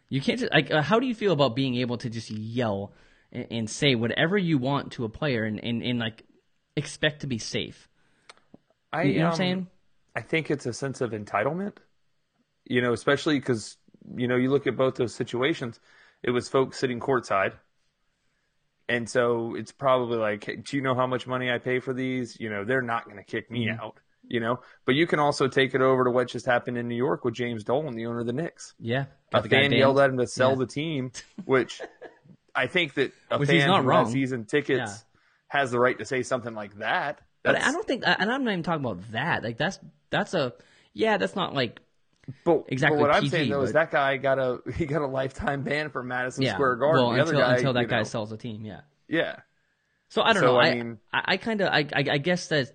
You can't just, how do you feel about being able to just yell and say whatever you want to a player and expect to be safe? You know what I'm saying? I think it's a sense of entitlement, especially because, you look at both those situations, it was folks sitting courtside. And so it's probably hey, do you know how much money I pay for these? They're not going to kick me out, But you can also take it over to what just happened in New York with James Dolan, the owner of the Knicks. Yeah. A fan yelled at him to sell the team, which I think that a fan who has season tickets has the right to say something like that. But I don't think, and I'm not even talking about that. That's that's not exactly. But what PG, I'm saying though is that guy got a lifetime ban for Madison Square Garden. Well, the other guy, until that guy sells a team, yeah. So I don't know. I guess that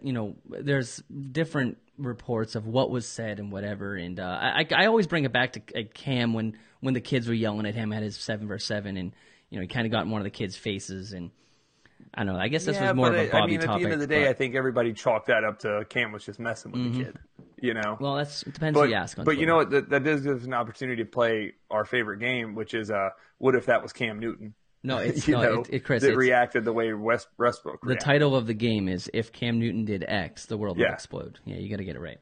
there's different reports of what was said and whatever, and I always bring it back to Cam when the kids were yelling at him at his 7-for-7, and he kind of got in one of the kids' faces, and I don't know. I guess this was more of a Bobby topic. At the end of the day, I think everybody chalked that up to Cam was just messing with the kid. Well, it depends who you ask. But you know what? That does give us an opportunity to play our favorite game, which is what if that was Cam Newton? No, it's Chris. That reacted the way Westbrook reacted. The title of the game is "If Cam Newton Did X, the World Would Explode." Yeah, you got to get it right.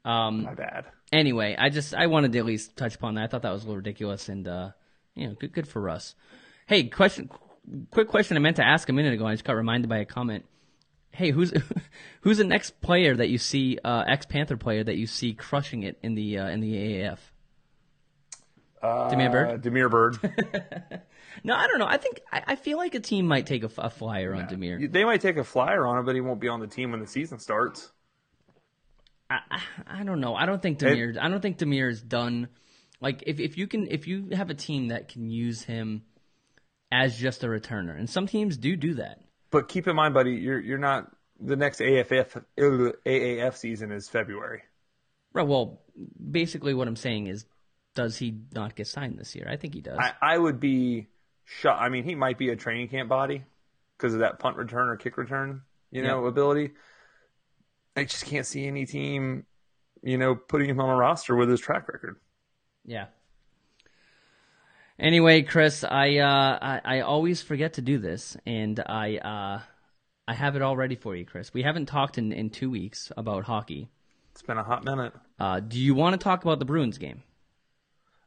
My bad. Anyway, I wanted to at least touch upon that. I thought that was a little ridiculous, and good for Russ. Hey, quick question I meant to ask a minute ago. I just got reminded by a comment. Hey, who's the next player that you see, ex-Panther player that you see crushing it in the AAF? Demir Bird? Demir Bird. No, I don't know. I feel like a team might take a flyer on Demir. They might take a flyer on him, but he won't be on the team when the season starts. I don't know. I don't think Demir is done. If you have a team that can use him as just a returner, and some teams do that. But keep in mind, buddy, you're not. The next AAF season is February. Right. Well, basically, what I'm saying is, does he not get signed this year? I think he does. I would be shocked. I mean, he might be a training camp body because of that punt return or kick return, ability. I just can't see any team, putting him on a roster with his track record. Yeah. Anyway, Chris, I always forget to do this, and I have it all ready for you, Chris. We haven't talked in 2 weeks about hockey. It's been a hot minute. Do you want to talk about the Bruins game?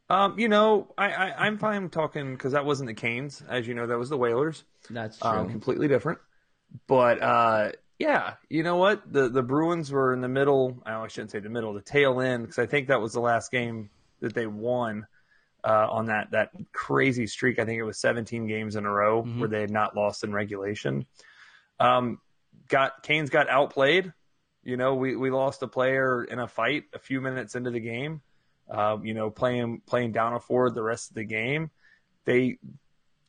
I'm fine talking because that wasn't the Canes. As you know, that was the Whalers. That's true. Completely different. But, yeah, you know what? The Bruins were in the middle. I shouldn't say the middle, the tail end, because I think that was the last game that they won on that crazy streak. I think it was 17 games in a row where they had not lost in regulation. Canes got outplayed. We lost a player in a fight a few minutes into the game. Playing down a forward the rest of the game.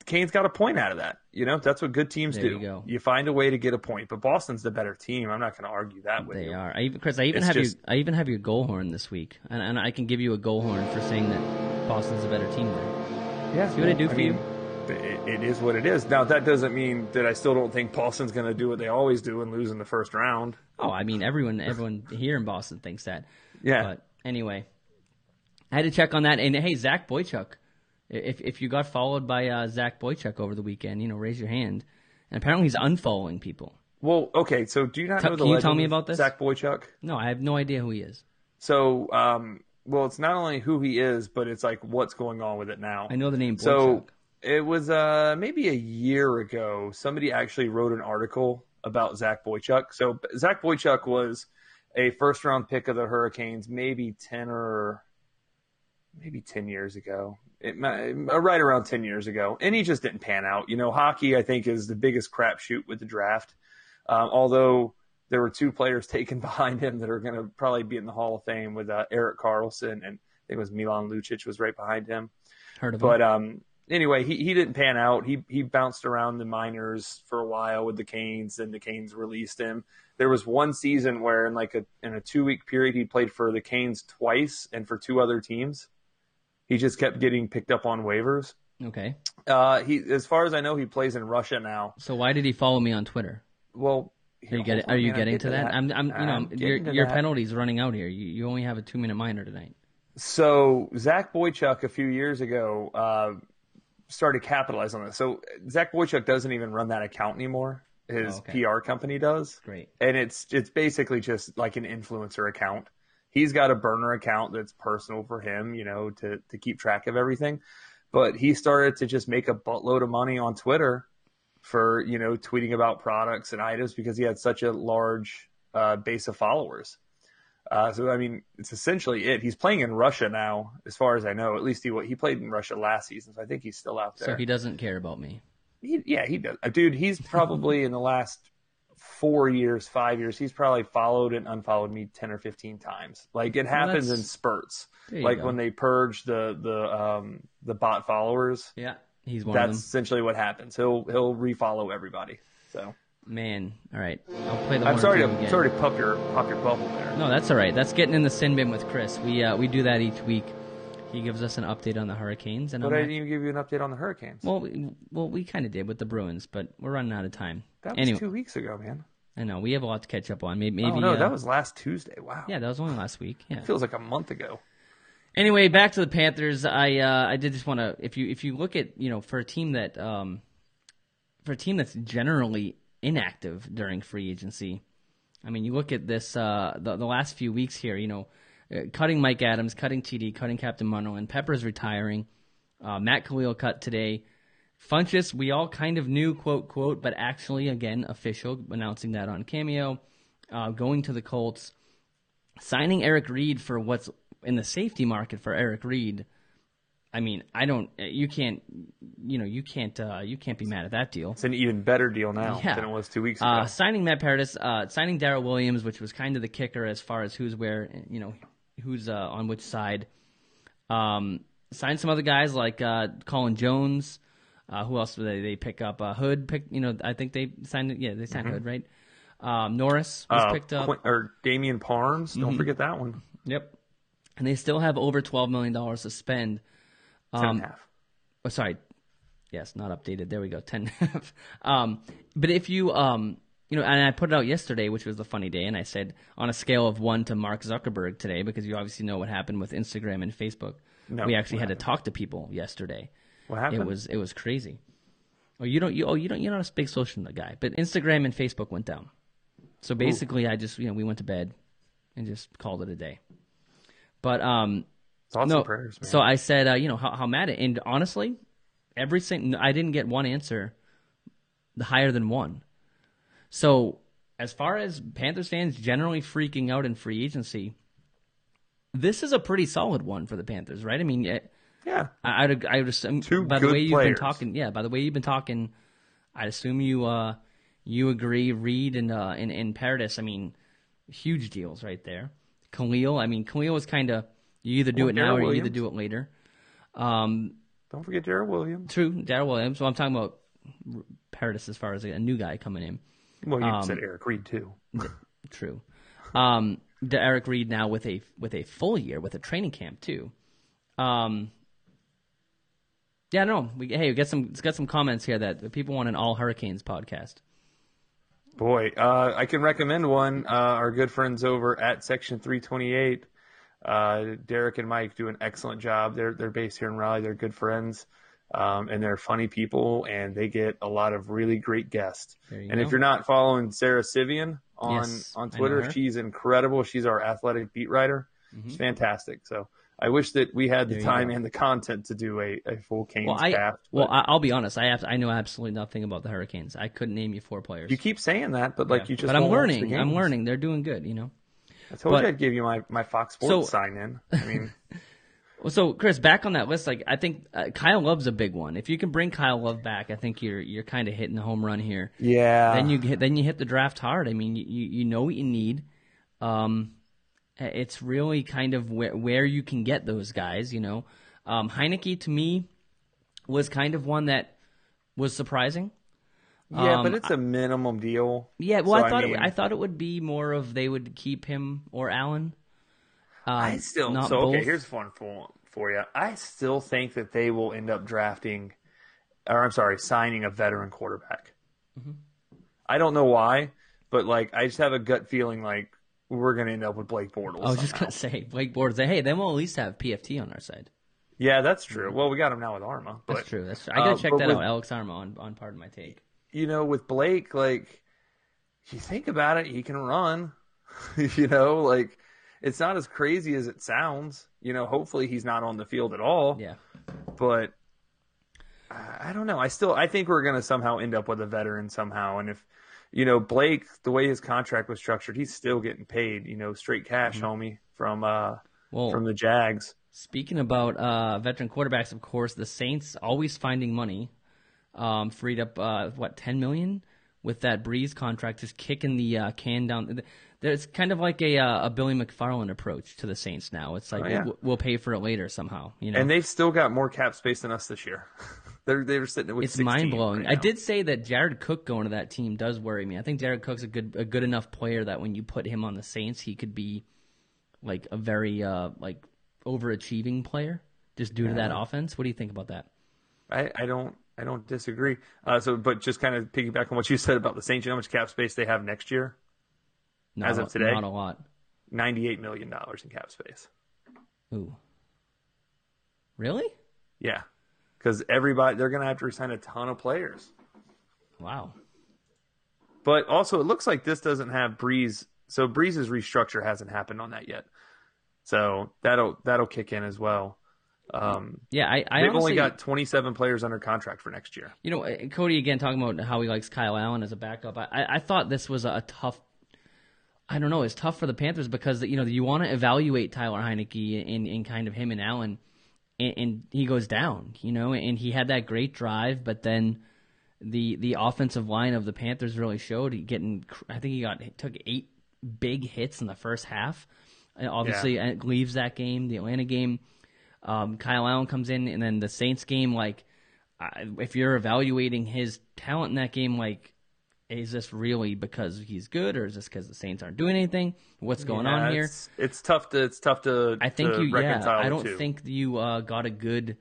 Canes got a point out of that. That's what good teams do. You go. You find a way to get a point. But Boston's the better team. I'm not going to argue that with you. They are. Chris, I even have your goal horn this week, and I can give you a goal horn for saying that Boston's a better team there. Yeah. See what I do for you? It is what it is. Now, that doesn't mean that I still don't think Boston's going to do what they always do and lose in the first round. Oh, I mean, everyone here in Boston thinks that. Yeah. But anyway, I had to check on that. And hey, Zach Boychuk, if you got followed by Zach Boychuk over the weekend, raise your hand. And apparently he's unfollowing people. Well, okay. So do you not know the legend? Can you tell me about this? Zach Boychuk? No, I have no idea who he is. So, it's not only who he is, but it's what's going on with it now. I know the name Boychuk. So it was maybe a year ago, somebody actually wrote an article about Zach Boychuk. So Zach Boychuk was a first-round pick of the Hurricanes maybe 10 years ago. Right around 10 years ago. And he just didn't pan out. Hockey, I think, is the biggest crapshoot with the draft. Although there were two players taken behind him that are going to probably be in the Hall of Fame with Erik Karlsson. And think it was Milan Lucic was right behind him. Heard of But him. anyway, he didn't pan out. He bounced around the minors for a while with the Canes, and the Canes released him. There was one season where in a 2-week period he played for the Canes twice and for 2 other teams. He just kept getting picked up on waivers. Okay. As far as I know, he plays in Russia now. So why did he follow me on Twitter? Well, Are you getting to that? Your that. penalty's running out here. You only have a 2-minute minor tonight. So Zach Boychuk a few years ago started capitalizing on this. So Zach Boychuk doesn't even run that account anymore. His PR company does. Great. And it's basically just like an influencer account. He's got a burner account that's personal for him, to keep track of everything. But he started to just make a buttload of money on Twitter for, tweeting about products and items because he had such a large base of followers. It's essentially it. He's playing in Russia now, as far as I know. At least he played in Russia last season, so I think he's still out there. So he doesn't care about me. He does. Dude, he's probably in the last 5 years, he's probably followed and unfollowed me 10 or 15 times. Like it happens in spurts. Like when they purge the bot followers. Yeah, he's one of them. That's essentially what happens. He'll refollow everybody. So. Man, all right. I'll play the. I'm sorry to pop your bubble there. No, that's all right. That's getting in the sin bin with Chris. We do that each week. He gives us an update on the Hurricanes, and I didn't even give you an update on the Hurricanes. Well, we kind of did with the Bruins, but we're running out of time. That was 2 weeks ago, man. I know we have a lot to catch up on. Maybe. Oh no, that was last Tuesday. Wow. Yeah, that was only last week. Yeah, it feels like a month ago. Anyway, back to the Panthers. I did just want to if you look at for a team that's generally inactive during free agency. I mean, you look at this the last few weeks here. Cutting Mike Adams, cutting TD, cutting Captain Munderland. Pepper's retiring. Matt Khalil cut today. Funchess, we all kind of knew, quote, but actually, again, official, announcing that on Cameo. Going to the Colts. Signing Eric Reed for what's in the safety market for Eric Reed. I mean, you can't be mad at that deal. It's an even better deal now than it was 2 weeks ago. Signing Matt Paradis, signing Darrell Williams, which was kind of the kicker as far as who's where, who's on which side. Signed some other guys like Colin Jones. Who else did they pick up? Hood I think they signed. Yeah, they signed Hood, right? Norris was picked up, or Damian Parnes. Don't forget that one. Yep. And they still have over $12 million to spend. 10.5. Oh, sorry. Yes, not updated. There we go. 10.5. But if you, and I put it out yesterday, which was the funny day, and I said on a scale of 1 to Mark Zuckerberg today, because you obviously know what happened with Instagram and Facebook. No, we actually had to talk to people yesterday. What happened? It was crazy. You're not a big social guy, but Instagram and Facebook went down. So basically, I just we went to bed and just called it a day. But thoughts and prayers, man. So I said, how mad? And honestly, I didn't get one answer higher than 1. So as far as Panthers fans generally freaking out in free agency, this is a pretty solid one for the Panthers, right? I mean, yeah, I would assume by the way you've been talking. Yeah, by the way you've been talking, I'd assume you agree. Reed and Paradis, I mean, huge deals right there. Khalil was kind of you either do it now or you either do it later. Don't forget Darrell Williams. True, Darrell Williams. So I'm talking about Paradis as far as a new guy coming in. Well, you said Eric Reed too. True. Eric Reed now with a full year with a training camp too. Yeah, no. We got some comments here that people want an all Hurricanes podcast. Boy, I can recommend one. Our good friends over at Section 328, Derek and Mike do an excellent job. They're based here in Raleigh. They're good friends, and they're funny people, and they get a lot of really great guests. If you're not following Sarah Sivian on Twitter, she's incredible. She's our athletic beat writer. Mm-hmm. She's fantastic. So I wish that we had the time and the content to do a full Canes cast. I'll be honest. I know absolutely nothing about the Hurricanes. I couldn't name you 4 players. You keep saying that, but you just. But I'm learning. I'm learning. They're doing good. I told you I'd give you my Fox Sports sign in. I mean. So Chris, back on that list, I think Kyle Love's a big one. If you can bring Kyle Love back, I think you're kind of hitting a home run here. Yeah. Then you hit the draft hard. I mean, you know what you need. And It's really kind of where you can get those guys, you know. Heineke, to me, was kind of one that was surprising. Yeah, but it's a minimum deal. Yeah, well, So, I thought it would be more of they would keep him or Allen. Okay, here's one for you. I still think that they will end up signing a veteran quarterback. Mm-hmm. I don't know why, but like I just have a gut feeling like we're going to end up with Blake Bortles. I was just going to say Blake Bortles. Hey, then we'll at least have PFT on our side. Yeah, that's true. Well, we got him now with Arma. But, that's true. I got to check that out. Alex Arma on Pardon My Take. You know, with Blake, like, if you think about it, he can run. You know, like, it's not as crazy as it sounds. You know, hopefully he's not on the field at all. Yeah. But I don't know. I think we're going to somehow end up with a veteran somehow. And if, you know, Blake, the way his contract was structured, he's still getting paid, you know, straight cash, homie, from the Jags. Speaking about veteran quarterbacks, of course, the Saints always finding money. Freed up $10 million with that Breeze contract, just kicking the can down. There's kind of like a Billy McFarland approach to the Saints now. It's like we'll pay for it later somehow, you know. And they've still got more cap space than us this year. They're sitting with. It's 16 mind blowing. Right I did say that Jared Cook going to that team does worry me. I think Jared Cook's a good enough player that when you put him on the Saints, he could be like a very overachieving player just due to that offense. What do you think about that? I don't disagree. But just kind of piggyback on what you said about the Saints, you know how much cap space they have next year? As of today? Not a lot. $98 million in cap space. Ooh. Really? Yeah. Because they're going to have to resign a ton of players. Wow. But also, it looks like this doesn't have Breeze. So Breeze's restructure hasn't happened on that yet. So that'll kick in as well. They've only got 27 players under contract for next year. You know, Cody again talking about how he likes Kyle Allen as a backup. I thought this was a tough. I don't know. It's tough for the Panthers because you want to evaluate Tyler Heineke in kind of him and Allen, and he goes down. You know, and he had that great drive, but then the offensive line of the Panthers really showed. I think he took 8 big hits in the first half. And obviously, it leaves that game, the Atlanta game. Kyle Allen comes in, and then the Saints game, if you're evaluating his talent in that game, is this really because he's good, or is this because the Saints aren't doing anything? What's going on here? It's tough to. I think reconcile I don't think you got a good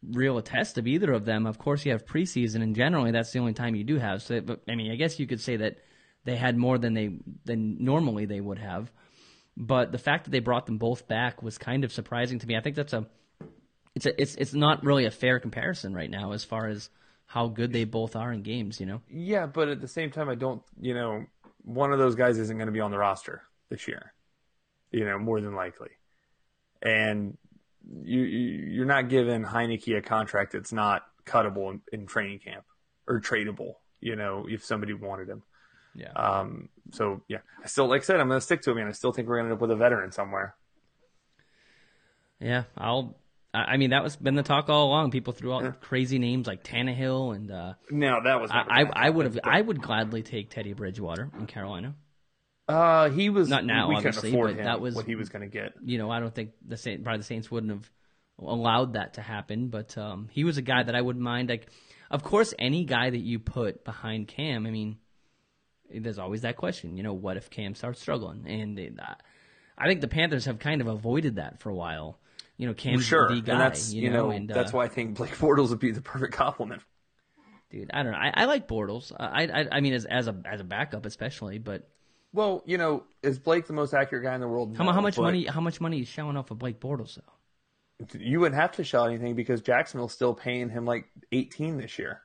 real test of either of them. Of course, you have preseason, and generally that's the only time you do have. So, but I mean, I guess you could say that they had more than normally they would have. But the fact that they brought them both back was kind of surprising to me. I think it's not really a fair comparison right now as far as how good they both are in games, you know? Yeah, but at the same time, I don't, one of those guys isn't going to be on the roster this year, more than likely. And you're not giving Heineke a contract that's not cuttable in training camp or tradable, if somebody wanted him. Yeah. I still, like I said, I'm going to stick to him, and I still think we're going to end up with a veteran somewhere. Yeah, I mean, that was been the talk all along. People threw out crazy names like Tannehill and. No, that was. I would gladly take Teddy Bridgewater in Carolina. He was not now, we obviously, couldn't afford but him, that was what he was going to get. I don't think the Saints wouldn't have allowed that to happen, but he was a guy that I wouldn't mind. Like, of course, any guy that you put behind Cam, I mean. There's always that question, what if Cam starts struggling? And I think the Panthers have kind of avoided that for a while. Cam's the guy. And that's, that's why I think Blake Bortles would be the perfect complement. Dude, I don't know. I like Bortles. I mean, as a backup especially, but. Well, is Blake the most accurate guy in the world? How much money is shelling off of Blake Bortles though? You wouldn't have to shell anything because Jacksonville's still paying him like 18 this year.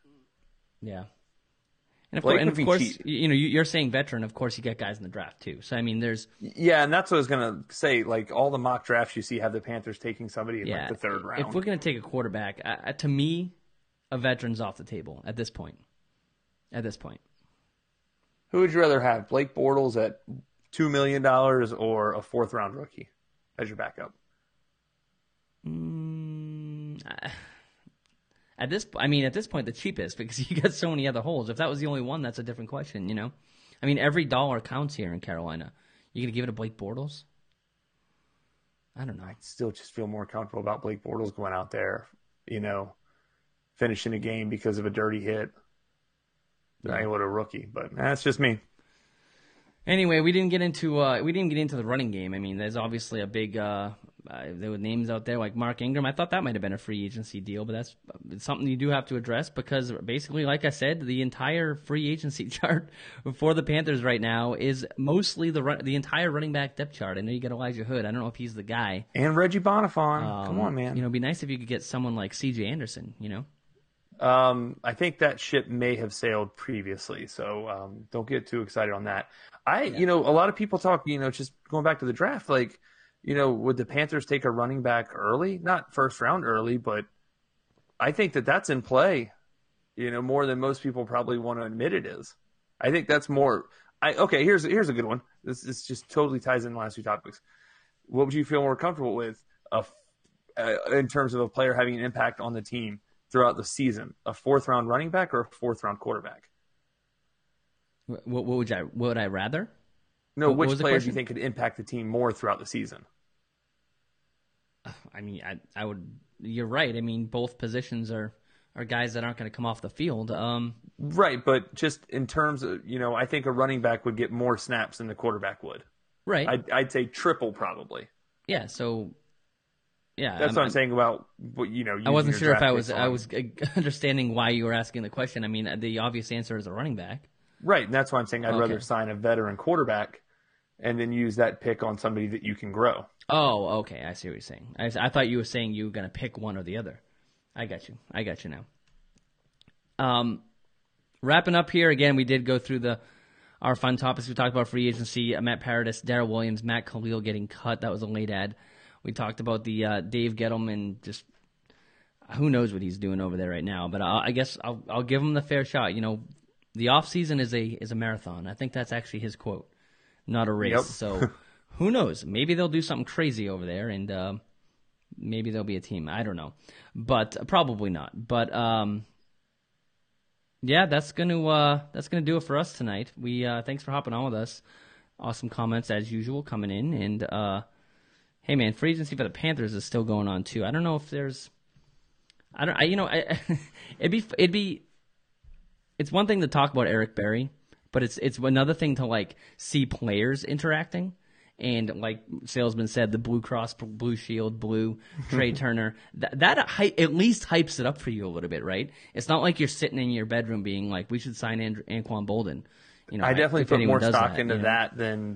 Yeah. And of course, you're saying veteran. Of course, you get guys in the draft too. So I mean, there's and that's what I was gonna say. Like all the mock drafts you see have the Panthers taking somebody in like the third round. If we're gonna take a quarterback, to me, a veteran's off the table at this point. Who would you rather have, Blake Bortles at $2 million or a 4th round rookie as your backup? At this point, the cheapest, because you got so many other holes. If that was the only one, that's a different question, I mean, every dollar counts here in Carolina. You going to give it to Blake Bortles? I don't know. I still just feel more comfortable about Blake Bortles going out there, finishing a game because of a dirty hit than I would a rookie. But that's just me. Anyway, we didn't get into the running game. I mean, there's obviously a big there were names out there like Mark Ingram. I thought that might have been a free agency deal, but that's something you do have to address because basically, like I said, the entire free agency chart for the Panthers right now is mostly the entire running back depth chart. I know you got Elijah Hood. I don't know if he's the guy. And Reggie Bonifon. Come on, man. It'd be nice if you could get someone like C.J. Anderson. I think that ship may have sailed previously, so don't get too excited on that. A lot of people talk, just going back to the draft, like, would the Panthers take a running back early? Not first round early, but I think that's in play, more than most people probably want to admit it is. I think that's more. Here's a good one. This just totally ties in the last two topics. What would you feel more comfortable with in terms of a player having an impact on the team throughout the season? A fourth round running back or a fourth round quarterback? What would I rather? No, which player do you think could impact the team more throughout the season? I mean, I would. You're right. I mean, both positions are guys that aren't going to come off the field. Right, but just in terms of, I think a running back would get more snaps than the quarterback would. Right. I'd say triple probably. Yeah. So. Yeah, that's what I'm saying about I wasn't sure if I was understanding why you were asking the question. I mean, the obvious answer is a running back. Right, and that's why I'm saying I'd rather sign a veteran quarterback and then use that pick on somebody that you can grow. Oh, okay. I see what you're saying. I thought you were saying you were going to pick one or the other. I got you now. Wrapping up here, again, we did go through our fun topics. We talked about free agency, Matt Paradis, Darrell Williams, Matt Khalil getting cut. That was a late ad. We talked about the Dave Gettleman, just who knows what he's doing over there right now. But I guess I'll give him the fair shot. The off season is a marathon. I think that's actually his quote, not a race. Yep. So who knows? Maybe they'll do something crazy over there, and maybe there'll be a team. I don't know, but probably not. But yeah, that's gonna do it for us tonight. We thanks for hopping on with us. Awesome comments as usual coming in, and hey man, free agency for the Panthers is still going on too. I don't know if there's, it's one thing to talk about Eric Berry, but it's another thing to like see players interacting. And like Salesman said, the Blue Cross, Blue Shield, Blue, Trey Turner, that at least hypes it up for you a little bit, right? It's not like you're sitting in your bedroom being like, we should sign Anquan Bolden. I definitely put more stock into that than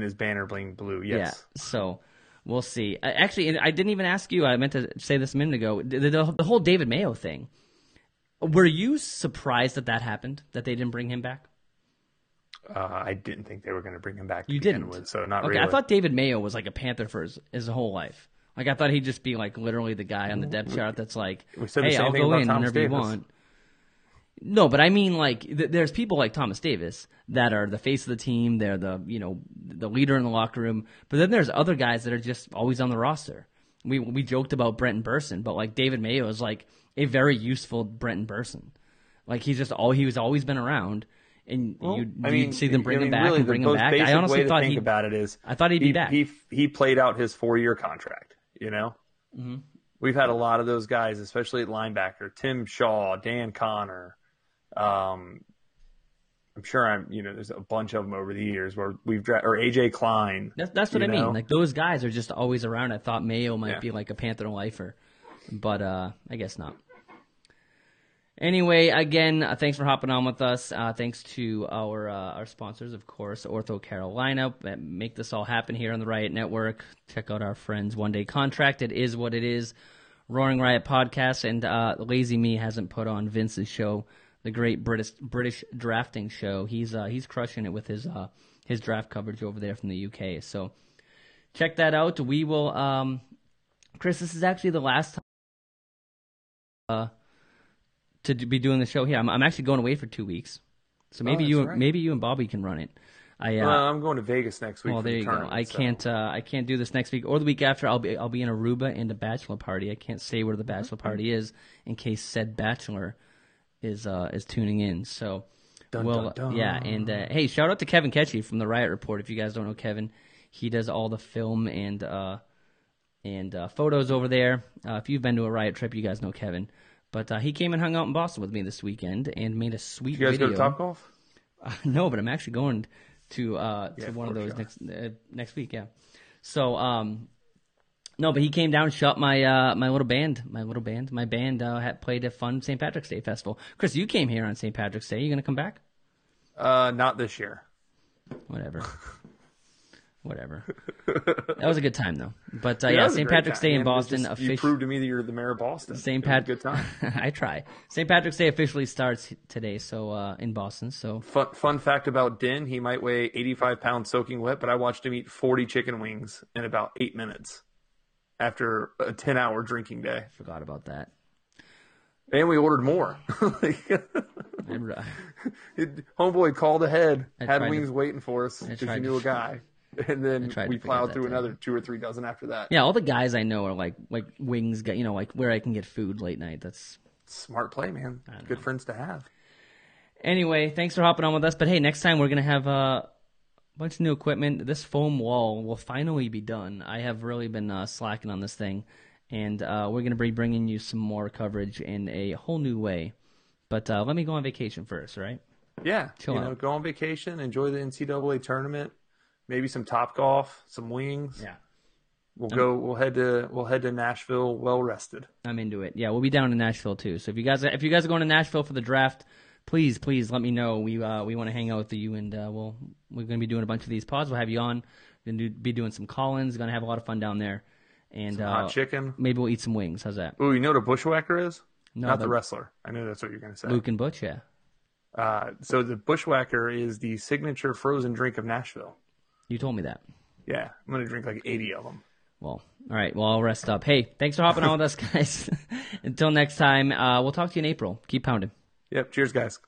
his banner being blue. Yes. Yeah. So we'll see. Actually, I didn't even ask you. I meant to say this a minute ago. The whole David Mayo thing. Were you surprised that happened? That they didn't bring him back? I didn't think they were going to bring him back. You didn't, with, so not okay, really. I thought David Mayo was like a Panther for his whole life. Like I thought he'd just be like literally the guy on the depth chart that's like, hey, I'll go in whenever you want. No, but I mean like there's people like Thomas Davis that are the face of the team. They're the leader in the locker room. But then there's other guys that are just always on the roster. We joked about Brenton Burson, but like David Mayo is like a very useful Brenton Burson. Like he's always been around. And you'd see them bring him back and bring him back. I honestly thought I thought he'd be back. He played out his 4-year contract. Mm-hmm. We've had a lot of those guys, especially at linebacker. Tim Shaw, Dan Connor. I'm sure there's a bunch of them over the years where we've or AJ Klein. That's what I mean. Like those guys are just always around. I thought Mayo might be like a Panther lifer, but I guess not. Anyway, again, thanks for hopping on with us. Thanks to our sponsors, of course, Ortho Carolina, that make this all happen here on the Riot Network. Check out our friends One Day Contract. It is what it is. Roaring Riot Podcast, and Lazy Me hasn't put on Vince's show, the great British drafting show. He's crushing it with his draft coverage over there from the UK. So check that out. We will, Chris. This is actually the last time. To be doing the show here. I'm actually going away for 2 weeks, so maybe you and Bobby can run it. I'm going to Vegas next week. Well, there you go. I can't do this next week or the week after. I'll be in Aruba and a bachelor party. I can't say where the bachelor party is in case said bachelor is tuning in. So dun, dun, dun. Yeah. And hey, shout out to Kevin Ketchy from the Riot Report. If you guys don't know Kevin, He does all the film and photos over there. If you've been to a riot trip, you guys know Kevin. But he came and hung out in Boston with me this weekend and made a sweet video. You guys go to Topgolf? No, but I'm actually going to one of those next week. Yeah. So no, but he came down and shot my my band had played a fun St. Patrick's Day festival. Chris, you came here on St. Patrick's Day. You gonna come back? Not this year. Whatever. That was a good time though. But yeah, St. Patrick's Day in Boston. You proved to me that you're the mayor of Boston. Good time. I try. St. Patrick's Day officially starts today, so in Boston. So fun fact about Den: he might weigh 85 pounds soaking wet, but I watched him eat 40 chicken wings in about 8 minutes after a 10-hour drinking day. Forgot about that. And we ordered more. Homeboy called ahead, had wings waiting for us because he knew a guy. And then we plowed through another 2 or 3 dozen after that. Yeah, all the guys I know are like wings, like where I can get food late night. That's smart play, man. Good friends to have. Anyway, thanks for hopping on with us. But hey, next time we're going to have a bunch of new equipment. This foam wall will finally be done. I have really been slacking on this thing. And we're going to be bringing you some more coverage in a whole new way. But let me go on vacation first, right? Yeah. Chill out. Go on vacation, enjoy the NCAA tournament. Maybe some Topgolf, some wings. Yeah, We'll head to Nashville well rested. I'm into it. Yeah, we'll be down in Nashville too. So if you guys are going to Nashville for the draft, please let me know. We want to hang out with you, and we're going to be doing a bunch of these pods. We'll have you on. We're going to be doing some call-ins. Going to have a lot of fun down there, and some hot chicken. Maybe we'll eat some wings. How's that? Oh, you know what a bushwhacker is? No, not the wrestler. I know that's what you're going to say. Luke and Butch, yeah. So the bushwhacker is the signature frozen drink of Nashville. You told me that. Yeah, I'm going to drink like 80 of them. Well, all right. Well, I'll rest up. Hey, thanks for hopping on with us, guys. Until next time, we'll talk to you in April. Keep pounding. Yep. Cheers, guys.